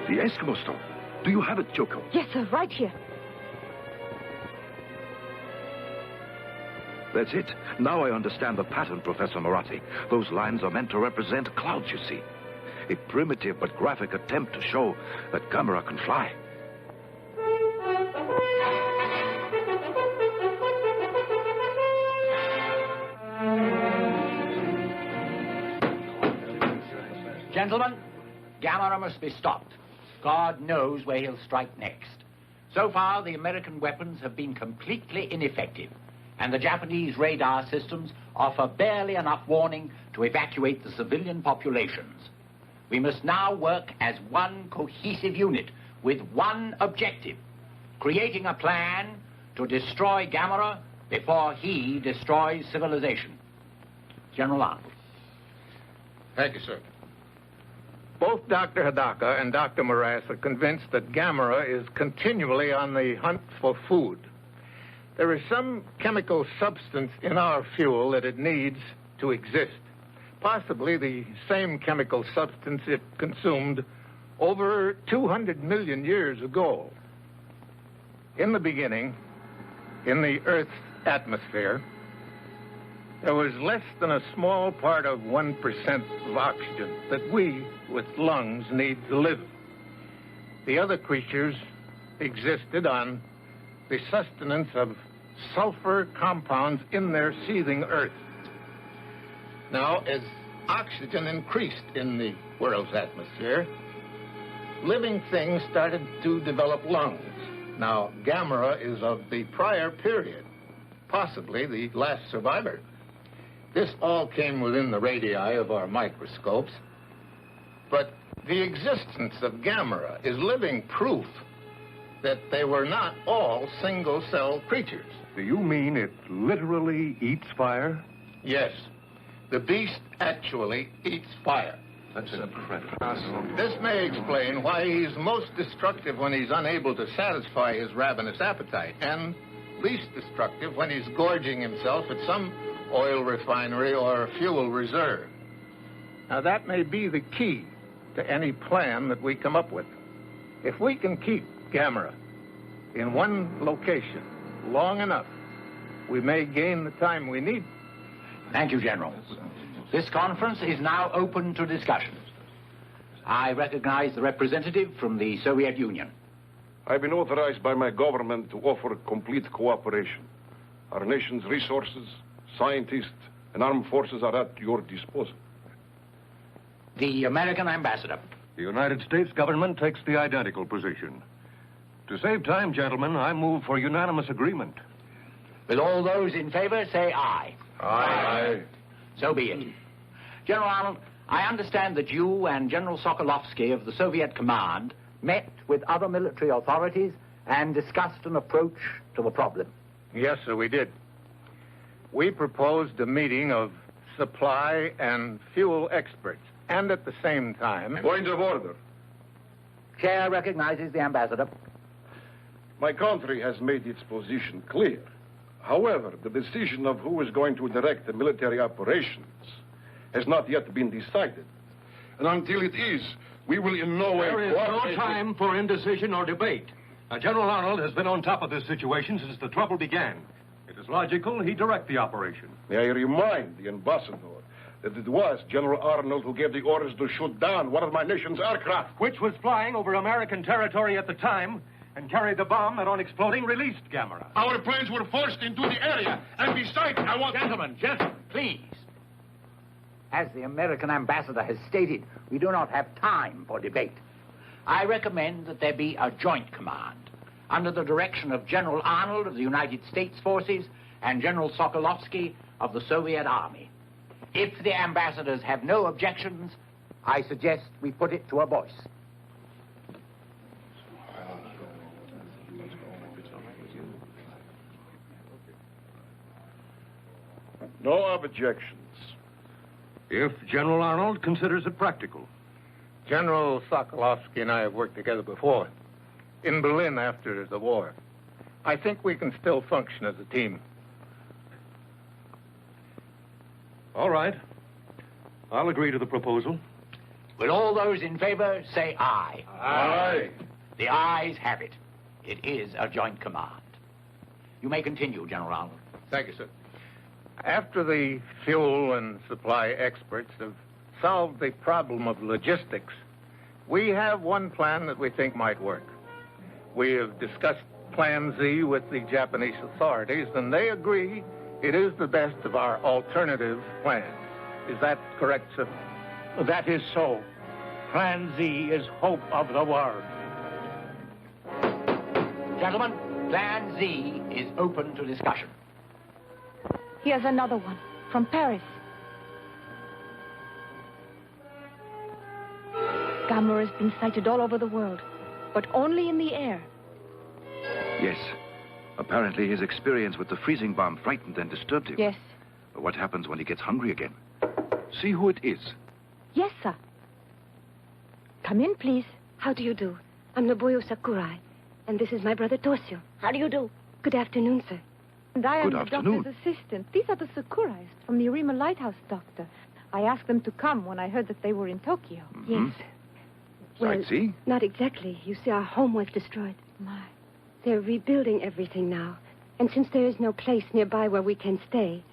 The Eskimo stone. Do you have it, Joko? Yes, sir, right here. That's it. Now I understand the pattern, Professor Moratti. Those lines are meant to represent clouds, you see. A primitive but graphic attempt to show that Gamera can fly. Gentlemen, Gamera must be stopped. God knows where he'll strike next. So far, the American weapons have been completely ineffective, and the Japanese radar systems offer barely enough warning to evacuate the civilian populations. We must now work as one cohesive unit with one objective, creating a plan to destroy Gamera before he destroys civilization. General Arnold. Thank you, sir. Both Dr. Hidaka and Dr. Morass are convinced that Gamera is continually on the hunt for food. There is some chemical substance in our fuel that it needs to exist. possibly the same chemical substance it consumed over 200 million years ago. In the beginning, in the Earth's atmosphere, there was less than a small part of 1% of oxygen that we, with lungs, need to live. The other creatures existed on the sustenance of sulfur compounds in their seething earth. Now, as oxygen increased in the world's atmosphere, living things started to develop lungs. Now, Gamera is of the prior period, possibly the last survivor. This all came within the radii of our microscopes, but the existence of Gamera is living proof that they were not all single-cell creatures. Do you mean it literally eats fire? Yes. The beast actually eats fire. That's incredible. This may explain why he's most destructive when he's unable to satisfy his ravenous appetite, and least destructive when he's gorging himself at some oil refinery or fuel reserve. Now, that may be the key to any plan that we come up with. If we can keep Gamera in one location long enough, we may gain the time we need. Thank you, General. This conference is now open to discussion. I recognize the representative from the Soviet Union. I've been authorized by my government to offer complete cooperation. Our nation's resources, scientists, and armed forces are at your disposal. The American ambassador. The United States government takes the identical position. To save time, gentlemen, I move for unanimous agreement. Will all those in favor say aye? Aye. So be it. General Arnold, I understand that you and General Sokolovsky of the Soviet command met with other military authorities and discussed an approach to the problem. Yes, sir, we did. We proposed a meeting of supply and fuel experts, and at the same time... Point of order. Chair recognizes the ambassador. My country has made its position clear. However, the decision of who is going to direct the military operations has not yet been decided. And until it is, we will in no way... There is no time for indecision or debate. General Arnold has been on top of this situation since the trouble began. It is logical he direct the operation. May I remind the ambassador that it was General Arnold who gave the orders to shoot down one of my nation's aircraft. Which was flying over American territory at the time and carried the bomb that, on exploding, released Gamera. Our planes were forced into the area, and besides, I want... Gentlemen, please. As the American ambassador has stated, we do not have time for debate. I recommend that there be a joint command under the direction of General Arnold of the United States Forces and General Sokolovsky of the Soviet Army. If the ambassadors have no objections, I suggest we put it to a voice. No objections. If General Arnold considers it practical. General Sokolovsky and I have worked together before, in Berlin after the war. I think we can still function as a team. All right. I'll agree to the proposal. Will all those in favor say aye? Aye. The ayes have it. It is a joint command. You may continue, General Arnold. Thank you, sir. After the fuel and supply experts have solved the problem of logistics, we have one plan that we think might work. We have discussed Plan Z with the Japanese authorities, and they agree it is the best of our alternative plans. Is that correct, sir? That is so. Plan Z is hope of the world. Gentlemen, Plan Z is open to discussion. Here's another one from Paris. Gamera has been sighted all over the world, but only in the air. Yes. Apparently his experience with the freezing bomb frightened and disturbed him. Yes. But what happens when he gets hungry again? See who it is. Yes, sir. Come in, please. How do you do? I'm Nobuyo Sakurai, and this is my brother Toshio. How do you do? Good afternoon, sir. And I am Good the afternoon. doctor's assistant. These are the Sakurais from the Arima Lighthouse, Doctor. I asked them to come when I heard that they were in Tokyo. Yes. Well, Sightsee? not exactly. You see, our home was destroyed. My. They're rebuilding everything now. And since there is no place nearby where we can stay,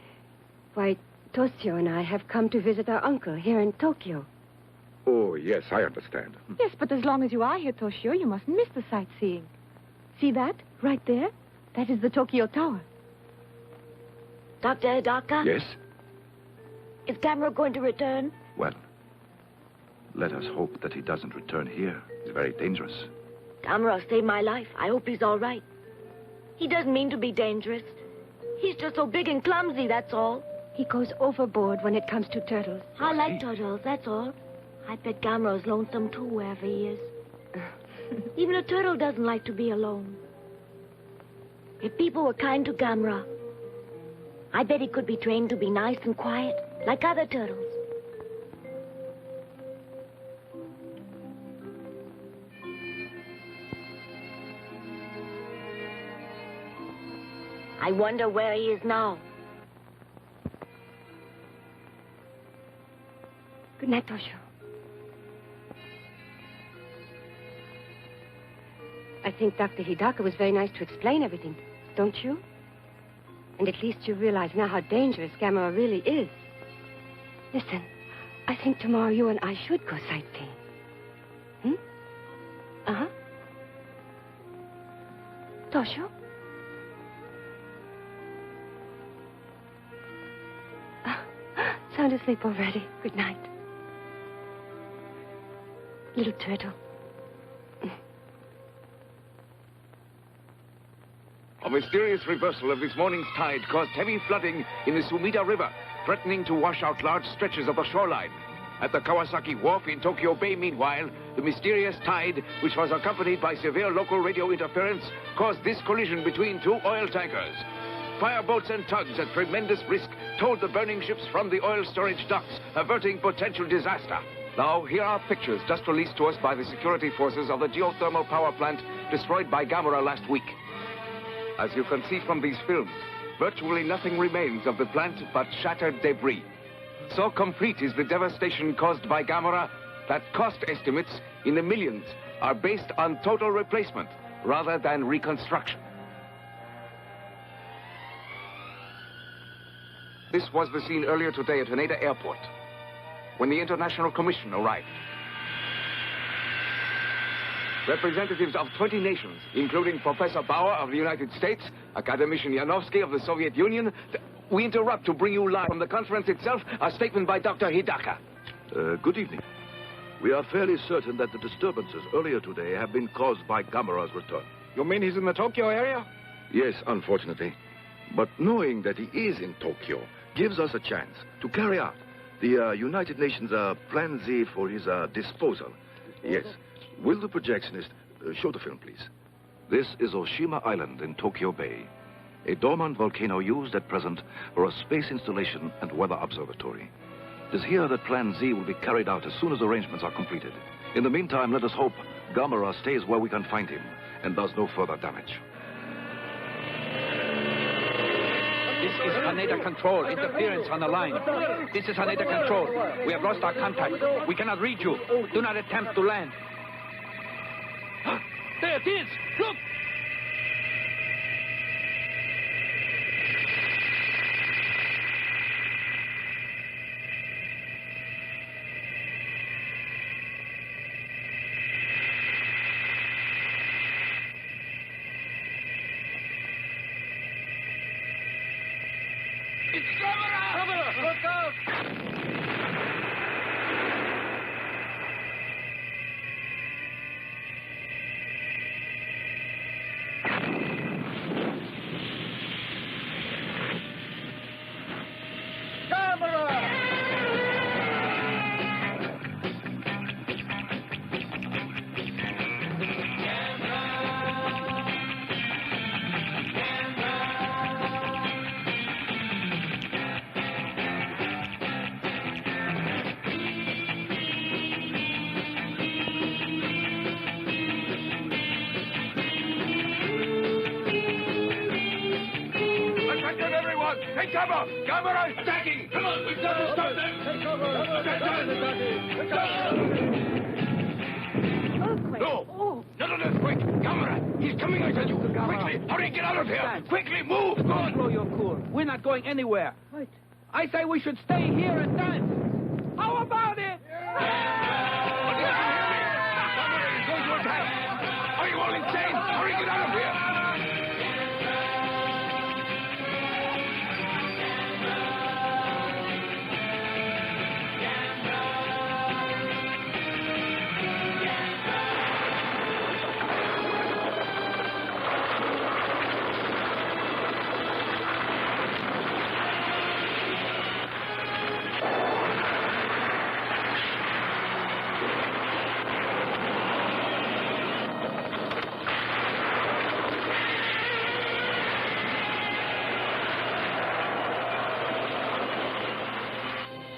why, Toshio and I have come to visit our uncle here in Tokyo. Oh, yes, I understand. Yes, but as long as you are here, Toshio, you mustn't miss the sightseeing. See that? Right there? That is the Tokyo Tower. Dr. Hidaka? Yes? Is Gamera going to return? Well, let us hope that he doesn't return here. It's very dangerous. Gamera saved my life. I hope he's all right. He doesn't mean to be dangerous. He's just so big and clumsy, that's all. He goes overboard when it comes to turtles. I like turtles, that's all. I bet Gamera's lonesome too, wherever he is. Even a turtle doesn't like to be alone. If people were kind to Gamera, I bet he could be trained to be nice and quiet, like other turtles. I wonder where he is now. Good night, Toshio. I think Dr. Hidaka was very nice to explain everything, don't you? And at least you realize now how dangerous Gamera really is. Listen, I think tomorrow you and I should go sightseeing. Hmm? Uh-huh. Toshio? Sound asleep already. Good night. Little turtle. A mysterious reversal of this morning's tide caused heavy flooding in the Sumida River, threatening to wash out large stretches of the shoreline. At the Kawasaki Wharf in Tokyo Bay, meanwhile, the mysterious tide, which was accompanied by severe local radio interference, caused this collision between two oil tankers. Fireboats and tugs at tremendous risk towed the burning ships from the oil storage docks, averting potential disaster. Now, here are pictures just released to us by the security forces of the geothermal power plant destroyed by Gamera last week. As you can see from these films, virtually nothing remains of the plant but shattered debris. So complete is the devastation caused by Gamera that cost estimates in the millions are based on total replacement rather than reconstruction. This was the scene earlier today at Haneda Airport, when the International Commission arrived. Representatives of 20 nations, including Professor Bauer of the United States, Academician Yanovsky of the Soviet Union. We interrupt to bring you live from the conference itself a statement by Dr. Hidaka. Good evening. We are fairly certain that the disturbances earlier today have been caused by Gamera's return. You mean he's in the Tokyo area? Yes, unfortunately. But knowing that he is in Tokyo gives us a chance to carry out the United Nations Plan Z for his disposal. Yes. Will the projectionist show the film, please? This is Oshima Island in Tokyo Bay, a dormant volcano used at present for a space installation and weather observatory. It is here that Plan Z will be carried out as soon as arrangements are completed. In the meantime, let us hope Gamera stays where we can find him and does no further damage. This is Haneda Control. Interference on the line. This is Haneda Control. We have lost our contact. We cannot reach you. Do not attempt to land. There it is! Look! It's Gamera! Look out! Take cover! Gamera is attacking! Come on, we've got to stop them! Take cover! No! None of this, quick! Gamera! He's coming, I tell you! Quickly! Hurry, get out of here! Quickly, move! Go on! Blow your cool. We're not going anywhere. Right. I say we should stay here and dance. How about it? Gamera is going to attack! Are you all insane? Hurry, get out of here!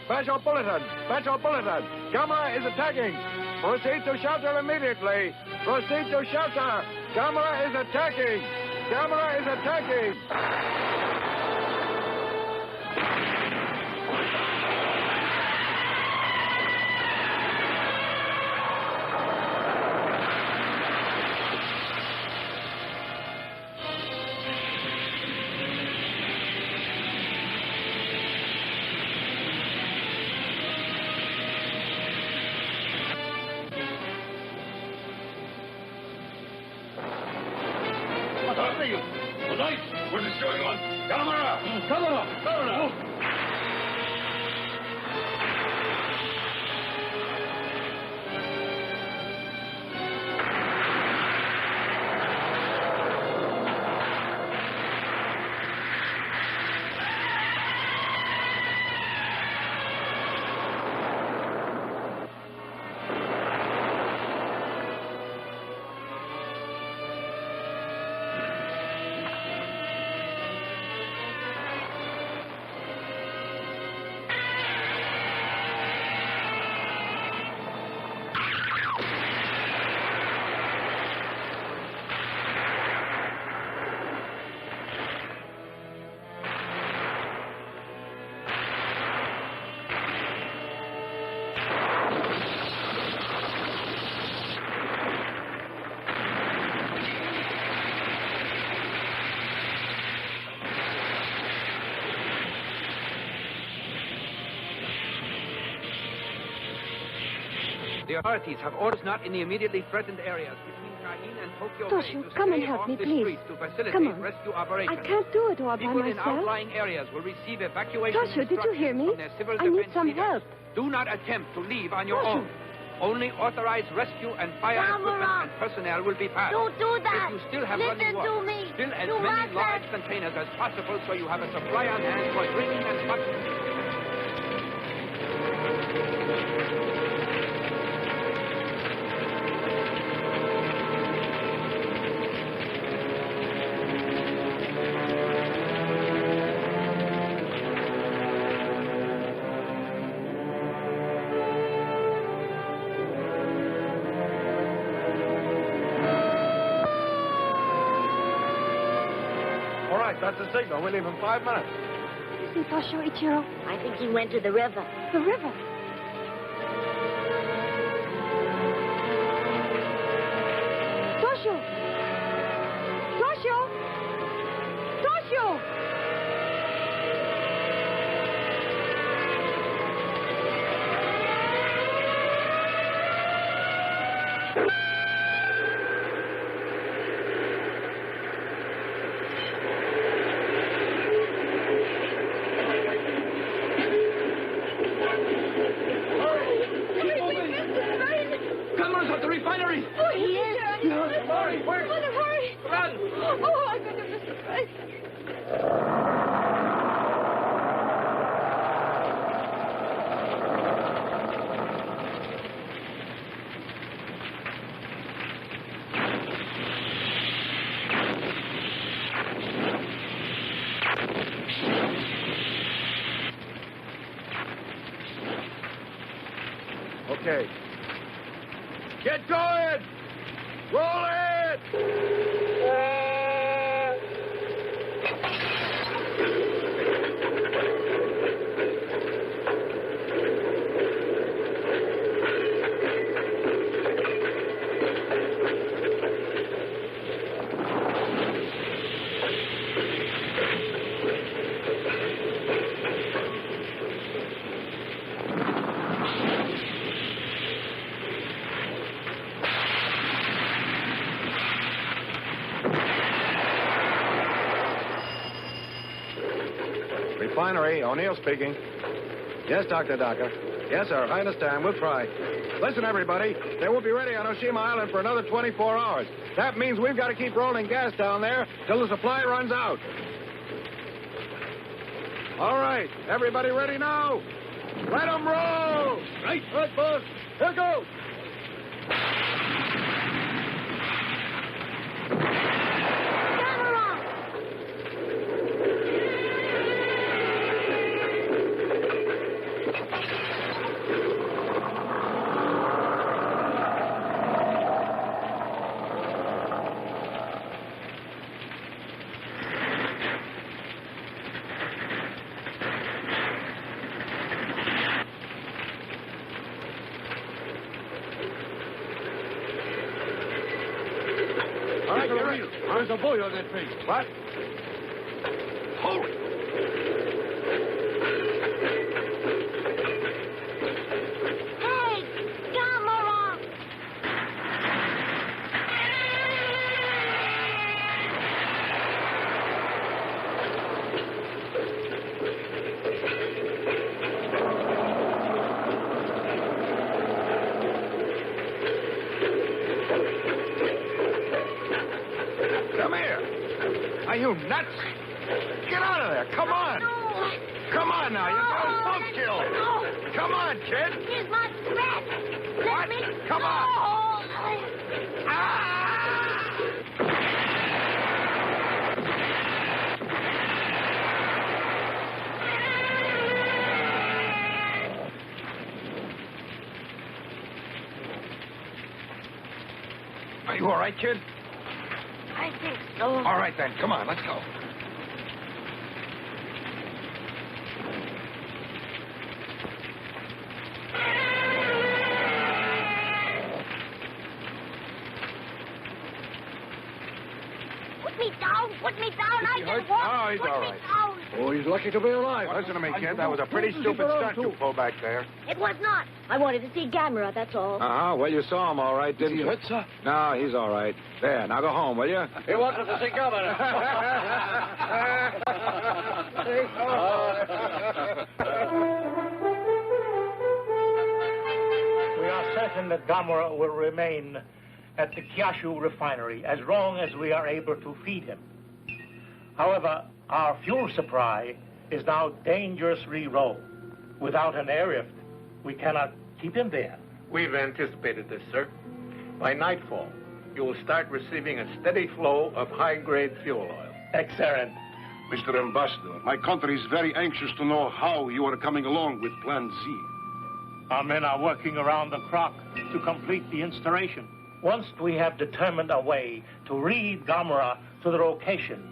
Special bulletin! Special bulletin! Gamera is attacking! Proceed to shelter immediately! Proceed to shelter! Gamera is attacking! Gamera is attacking! What is going on? Gamera! Gamera! Gamera! The authorities have orders not in the immediately threatened areas between Cahin and Tokyo Bay Toshio, to come and stay help off me, the please. street to facilitate Come on. rescue operations. I can't do it all by People in myself. outlying areas will receive evacuation Toshio, did you hear me? from their civil I need defense some leaders. help. Do not attempt to leave on your Toshio. own. Only authorized rescue and fire equipment and personnel will be passed. Don't do that. If you still have Listen running water, to me. fill as You many must large containers as possible so you have a supply on hand for drinking and smuggling. All right, that's the signal. We leave in 5 minutes. Is he Toshio, Ichiro? I think he went to the river. The river. Toshio! Toshio! Toshio! Gamera's at the refinery! Oh, he is. Hurry, quick! Hurry! Run! Oh, I got to miss the train. Okay. Get going! Roll it! Refinery, O'Neill speaking. Yes, Dr. Daka. Yes, sir, I understand. We'll try. Listen, everybody, they won't be ready on Oshima Island for another 24 hours. That means we've got to keep rolling gas down there till the supply runs out. All right, everybody ready now? Let them roll! Right, boss. Here goes. All right, get ready. There's a boy on that thing. What? Hold it. Hey, Gamera! Come here. Are you nuts? Get out of there. Come on. Come on now. You're going smoke kill. Come on, kid. Here's my threat. Let me Come on. Are you all right, kid? I think so. All right, then. Come on. Let's go. Put me down. Put me down. I can walk. Oh, he's Put all me right. down. Oh, he's lucky to be alive. Listen to me, kid. That was a pretty stupid stunt you pulled back there. It was not. I wanted to see Gamera, that's all. Uh-huh. Well, you saw him all right, didn't you? Is he hurt, sir? No, he's all right. There, now go home, will you? He wanted to see Gamera. We are certain that Gamera will remain at the Kyashu refinery as long as we are able to feed him. However, our fuel supply is now dangerously low. Without an airlift, we cannot keep him there. We've anticipated this, sir. By nightfall, you will start receiving a steady flow of high-grade fuel oil. Excellent. Mr. Ambassador, my country is very anxious to know how you are coming along with Plan Z. Our men are working around the clock to complete the installation. Once we have determined a way to lead Gamera to the location,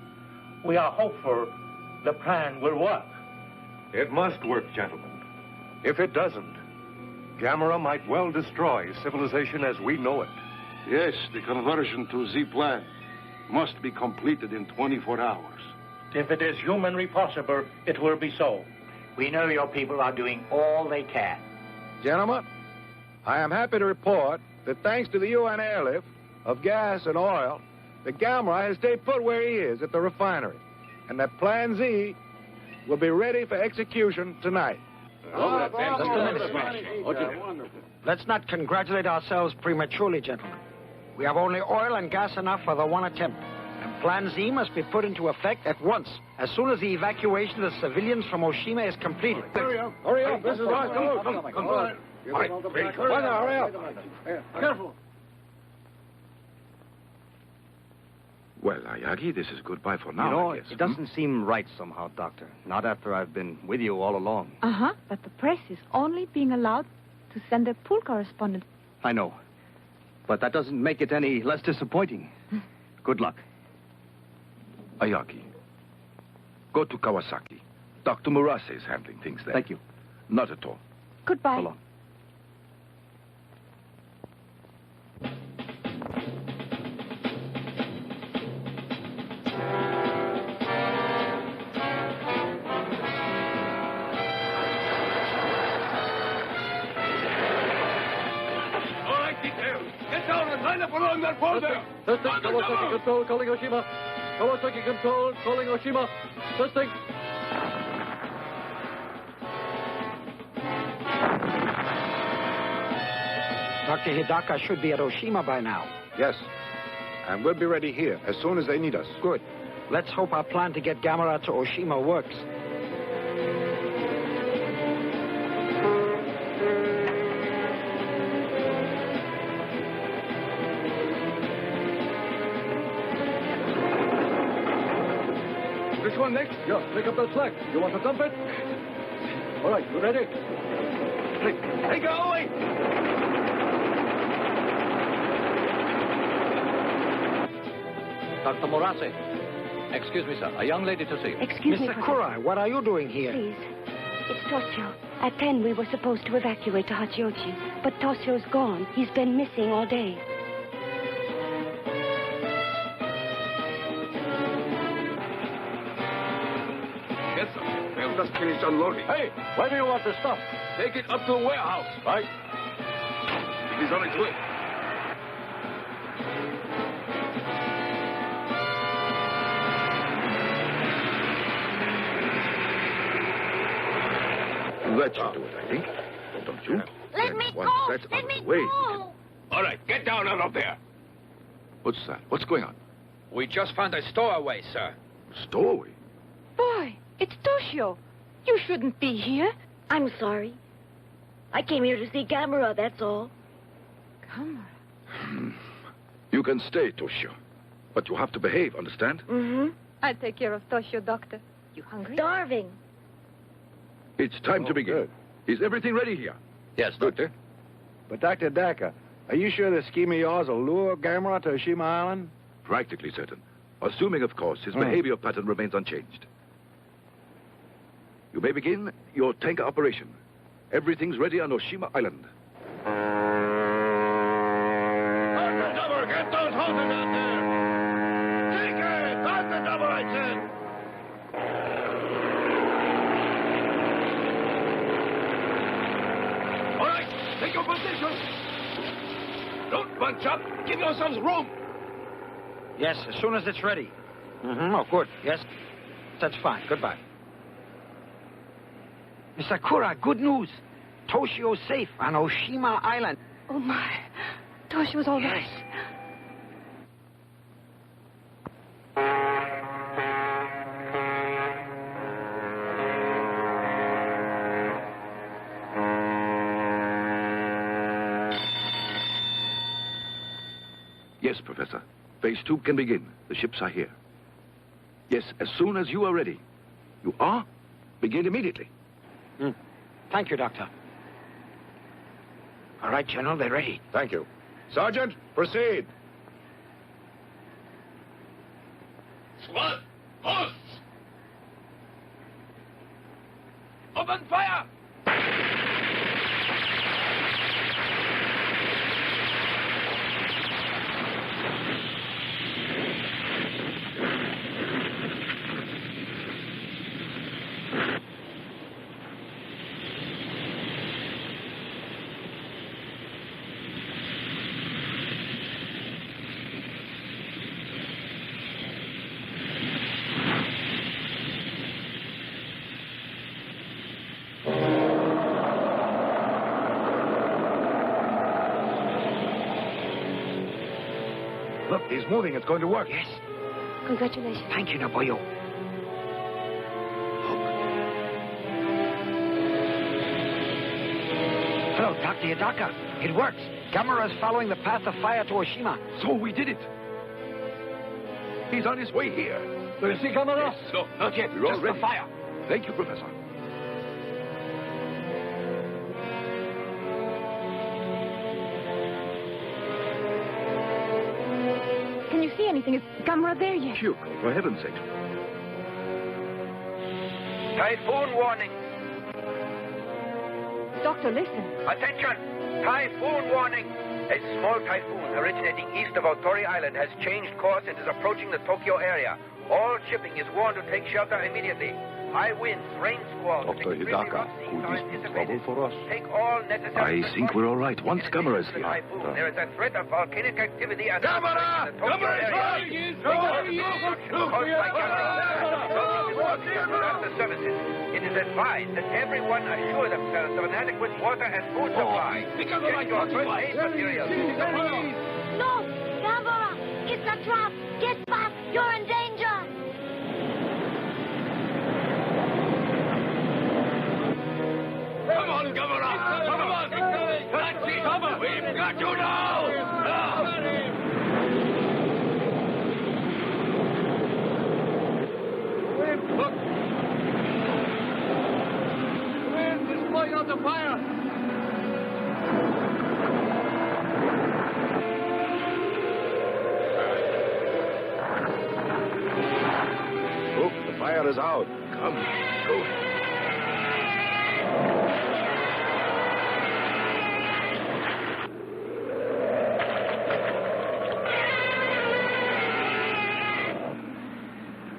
we are hopeful the plan will work. It must work, gentlemen. If it doesn't, Gamera might well destroy civilization as we know it. Yes, the conversion to Z plan must be completed in 24 hours. If it is humanly possible, it will be so. We know your people are doing all they can. Gentlemen, I am happy to report that thanks to the UN airlift of gas and oil, the Gamera has stayed put where he is at the refinery, and that Plan Z will be ready for execution tonight. Just a minute, Smash. Let's not congratulate ourselves prematurely, gentlemen. We have only oil and gas enough for the one attempt. And Plan Z must be put into effect at once, as soon as the evacuation of the civilians from Oshima is completed. Hurry up. This is our Come on. All right, hurry up. Careful. Well, Ayagi, this is goodbye for now, You know, I guess. it doesn't seem right somehow, Doctor. Not after I've been with you all along. Uh-huh, but the press is only being allowed to send their pool correspondent. I know. But that doesn't make it any less disappointing. Good luck. Ayagi, go to Kawasaki. Dr. Murase is handling things there. Thank you. Not at all. Goodbye. So long. All right, detail. Get down and line up along that border. Testing. Kawasaki control, calling Oshima. Kawasaki control, calling Oshima. Testing. Dr. Hidaka should be at Oshima by now. Yes. And we'll be ready here as soon as they need us. Good. Let's hope our plan to get Gamera to Oshima works. Which one next? Yeah, pick up the slack. You want the trumpet? All right, you ready? Hey, go away! Dr. Morase. Excuse me, sir. A young lady to see. Excuse me, Mr. Kurai, what are you doing here? Please. It's Toshio. At 10, we were supposed to evacuate to Hachiochi, but Toshio's gone. He's been missing all day. Yes, sir. We'll just finish unloading. Hey, where do you want the stuff? Take it up to the warehouse. Right. It is on its way. That should do it, I think. Don't you? Let And me once go! that's out Let of me the way, go! All right, get down out of there. What's that? What's going on? We just found a stowaway, sir. Stowaway? Boy, it's Toshio. You shouldn't be here. I'm sorry. I came here to see Gamera, that's all. Gamera? You can stay, Toshio. But you have to behave, understand? Mm-hmm. I'll take care of Toshio, Doctor. You hungry? Starving. It's time to begin. Good. Is everything ready here? Yes, Doctor. But, Dr. Daka, are you sure this scheme of yours will lure Gamera to Oshima Island? Practically certain. Assuming, of course, his behavior pattern remains unchanged. You may begin your tanker operation. Everything's ready on Oshima Island. Get those hoses out there! Take it! Start the double, I said! All right, take your position. Don't bunch up. Give yourselves room. Yes, as soon as it's ready. Mm-hmm. Oh, good. Yes, that's fine. Goodbye. Mr. Kura, good news. Toshio's safe on Oshima Island. Oh, my. Toshio's all right. Yes, Professor. Phase 2 can begin. The ships are here. Yes, as soon as you are ready. You are? Begin immediately. Thank you, Doctor. All right, General, they're ready. Thank you. Sergeant, proceed. Squad, posts. Open fire. Look, he's moving. It's going to work. Yes. Congratulations. Thank you, Naboyo. Hello, Dr. Hidaka. It works. Gamera's following the path of fire to Oshima. So we did it. He's on his way here. Do you see Gamera? Yes. No, not yet. We're all Just ready. the fire. Thank you, Professor. Can you see anything? Is Gamera there yet? Kyoko, for heaven's sake. Typhoon warning. Doctor, listen. Attention! Typhoon warning! A small typhoon originating east of Otori Island has changed course and is approaching the Tokyo area. All shipping is warned to take shelter immediately. High winds, rain squalls, and Dr. extremely Hidaka, rough seas could are this be anticipated. trouble for us? Take all necessary I think we're all right once Gamera's the here. typhoon. There is a threat of volcanic activity at Gamera! the Tokyo area. Caused by Gamera. The services. It is advised that everyone assure themselves of an adequate water and food supply. Get your first aid materials. No! Gamera! It's a trap! Get back! You're in danger! Come on, Gamera! Come on! That's it! We've got you now! Look! The wind is blowing out the fire! Look, the fire is out. Come, go.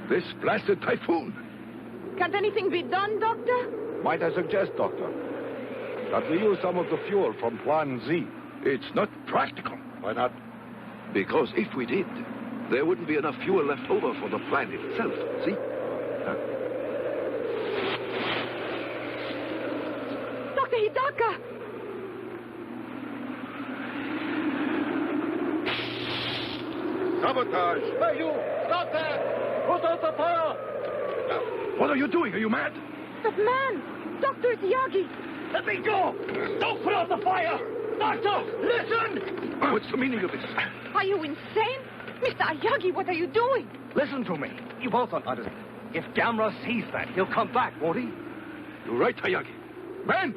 This blasted typhoon. Can't anything be done, Doctor? Might I suggest, Doctor, that we use some of the fuel from Plan Z? It's not practical. Why not? Because if we did, there wouldn't be enough fuel left over for the plant itself. See? Dr. Hidaka! Sabotage! Hey, you! Stop there! Put out the fire! What are you doing? Are you mad? That man! Dr. Yagi! Let me go! Don't put out the fire! Doctor, listen! What's the meaning of this? Are you insane? Mr. Ayagi, what are you doing? Listen to me. You both don't understand. If Gamera sees that, he'll come back, won't he? You're right, Hayagi. Men,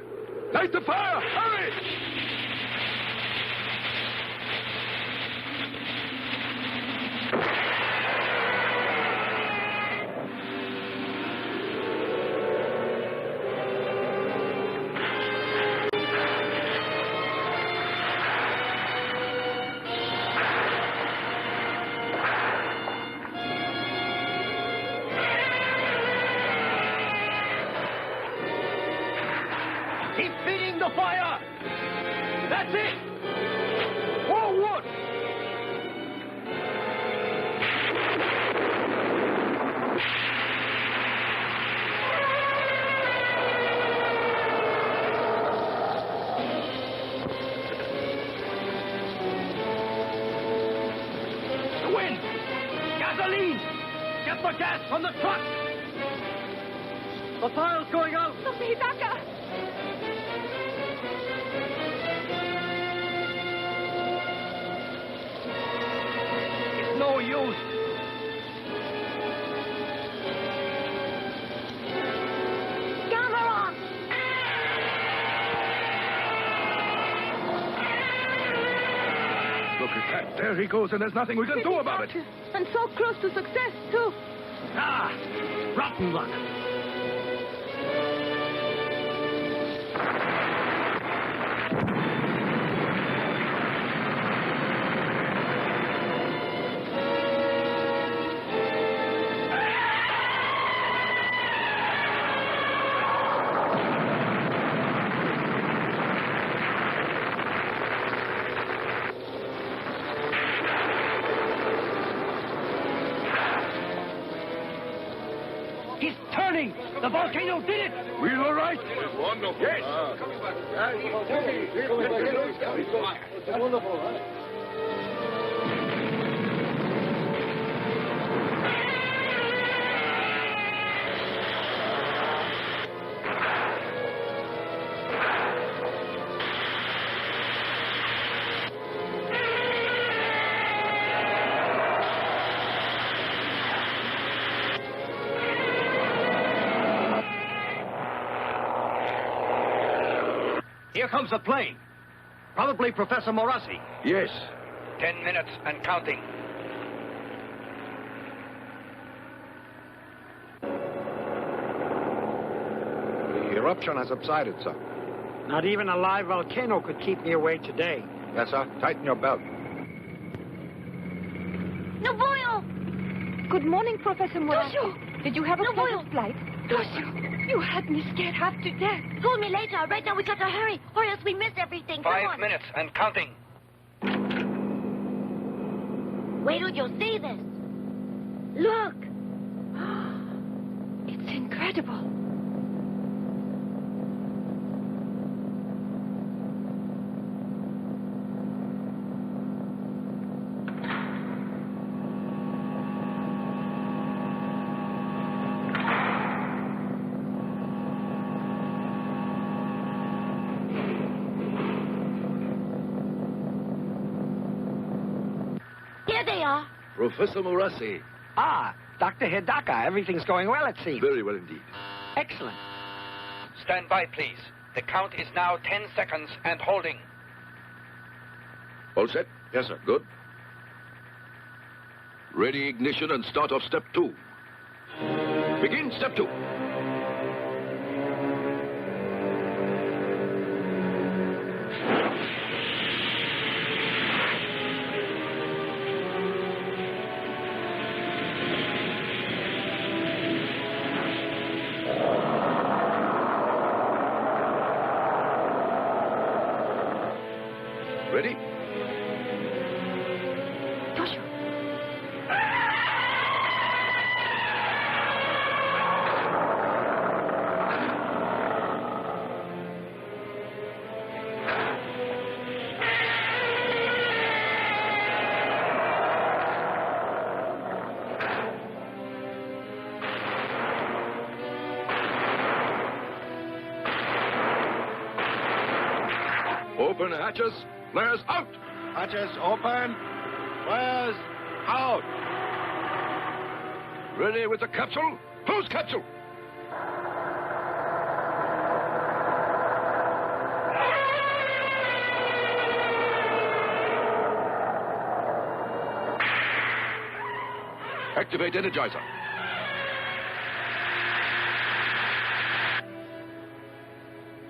light the fire! Hurry! Keep feeding the fire! That's it! Forward! The wind! Gasoline! Get the gas from the truck! The fire's going out! Dr. Hidaka! It's no use. Gamera! Look at that. There he goes, and there's nothing we can do about it. And so close to success, too. Ah, rotten luck. He's turning! The volcano did it! We're all right. Wonderful. Yes. Wonderful, huh? Here comes the plane. Probably Professor Morassi. Yes. 10 minutes and counting. The eruption has subsided, sir. Not even a live volcano could keep me away today. Yes, sir. Tighten your belt. Nobuyo! Good morning, Professor Morassi. Toshio! Did you have a Nobuyo! pleasant flight? Toshio! You had me scared half to death. Call me later. Right now we got to hurry, or else we miss everything. Come 5 on. minutes and counting. Wait till you see this. Look. It's incredible. are. Professor Morassi. Ah, Dr. Hidaka. Everything's going well, it seems. Very well indeed. Excellent. Stand by, please. The count is now 10 seconds and holding. All set? Yes, sir. Good. Ready ignition and start off step 2. Begin step 2. Ready? Joshua. Open hatches. Flares out. Hatches open. Flares out. Ready with the capsule? Whose capsule? Activate Energizer.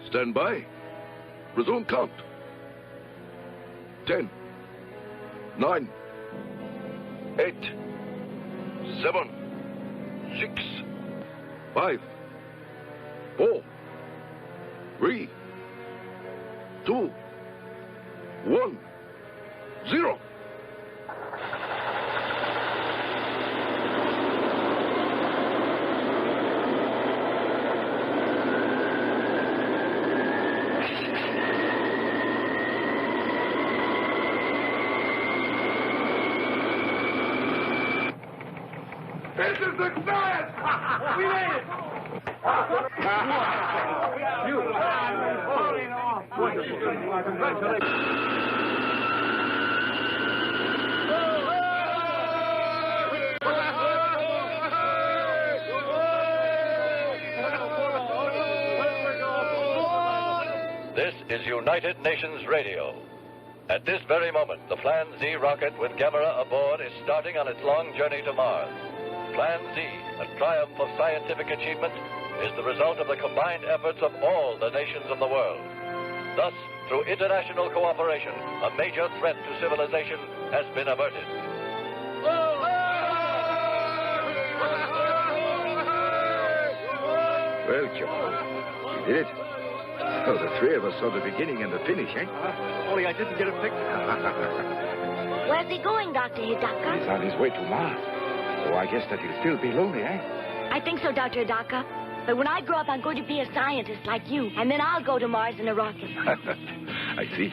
Stand by. Resume count. 10, 9, 8, 7, 6, 5, 4, 3, 2, 1, 0. This is success! We made it! This is United Nations Radio. At this very moment, the Plan Z rocket with Gamera aboard is starting on its long journey to Mars. Plan Z, a triumph of scientific achievement, is the result of the combined efforts of all the nations of the world. Thus, through international cooperation, a major threat to civilization has been averted. Well, Joe, we did it. Oh, the three of us saw the beginning and the finish, eh? Only I didn't get a picture. Where's he going, Dr. Hidaka? He's on his way to Mars. So I guess that he'll still be lonely, eh? I think so, Dr. Hidaka. But when I grow up, I'm going to be a scientist like you. And then I'll go to Mars in a rocket. I see.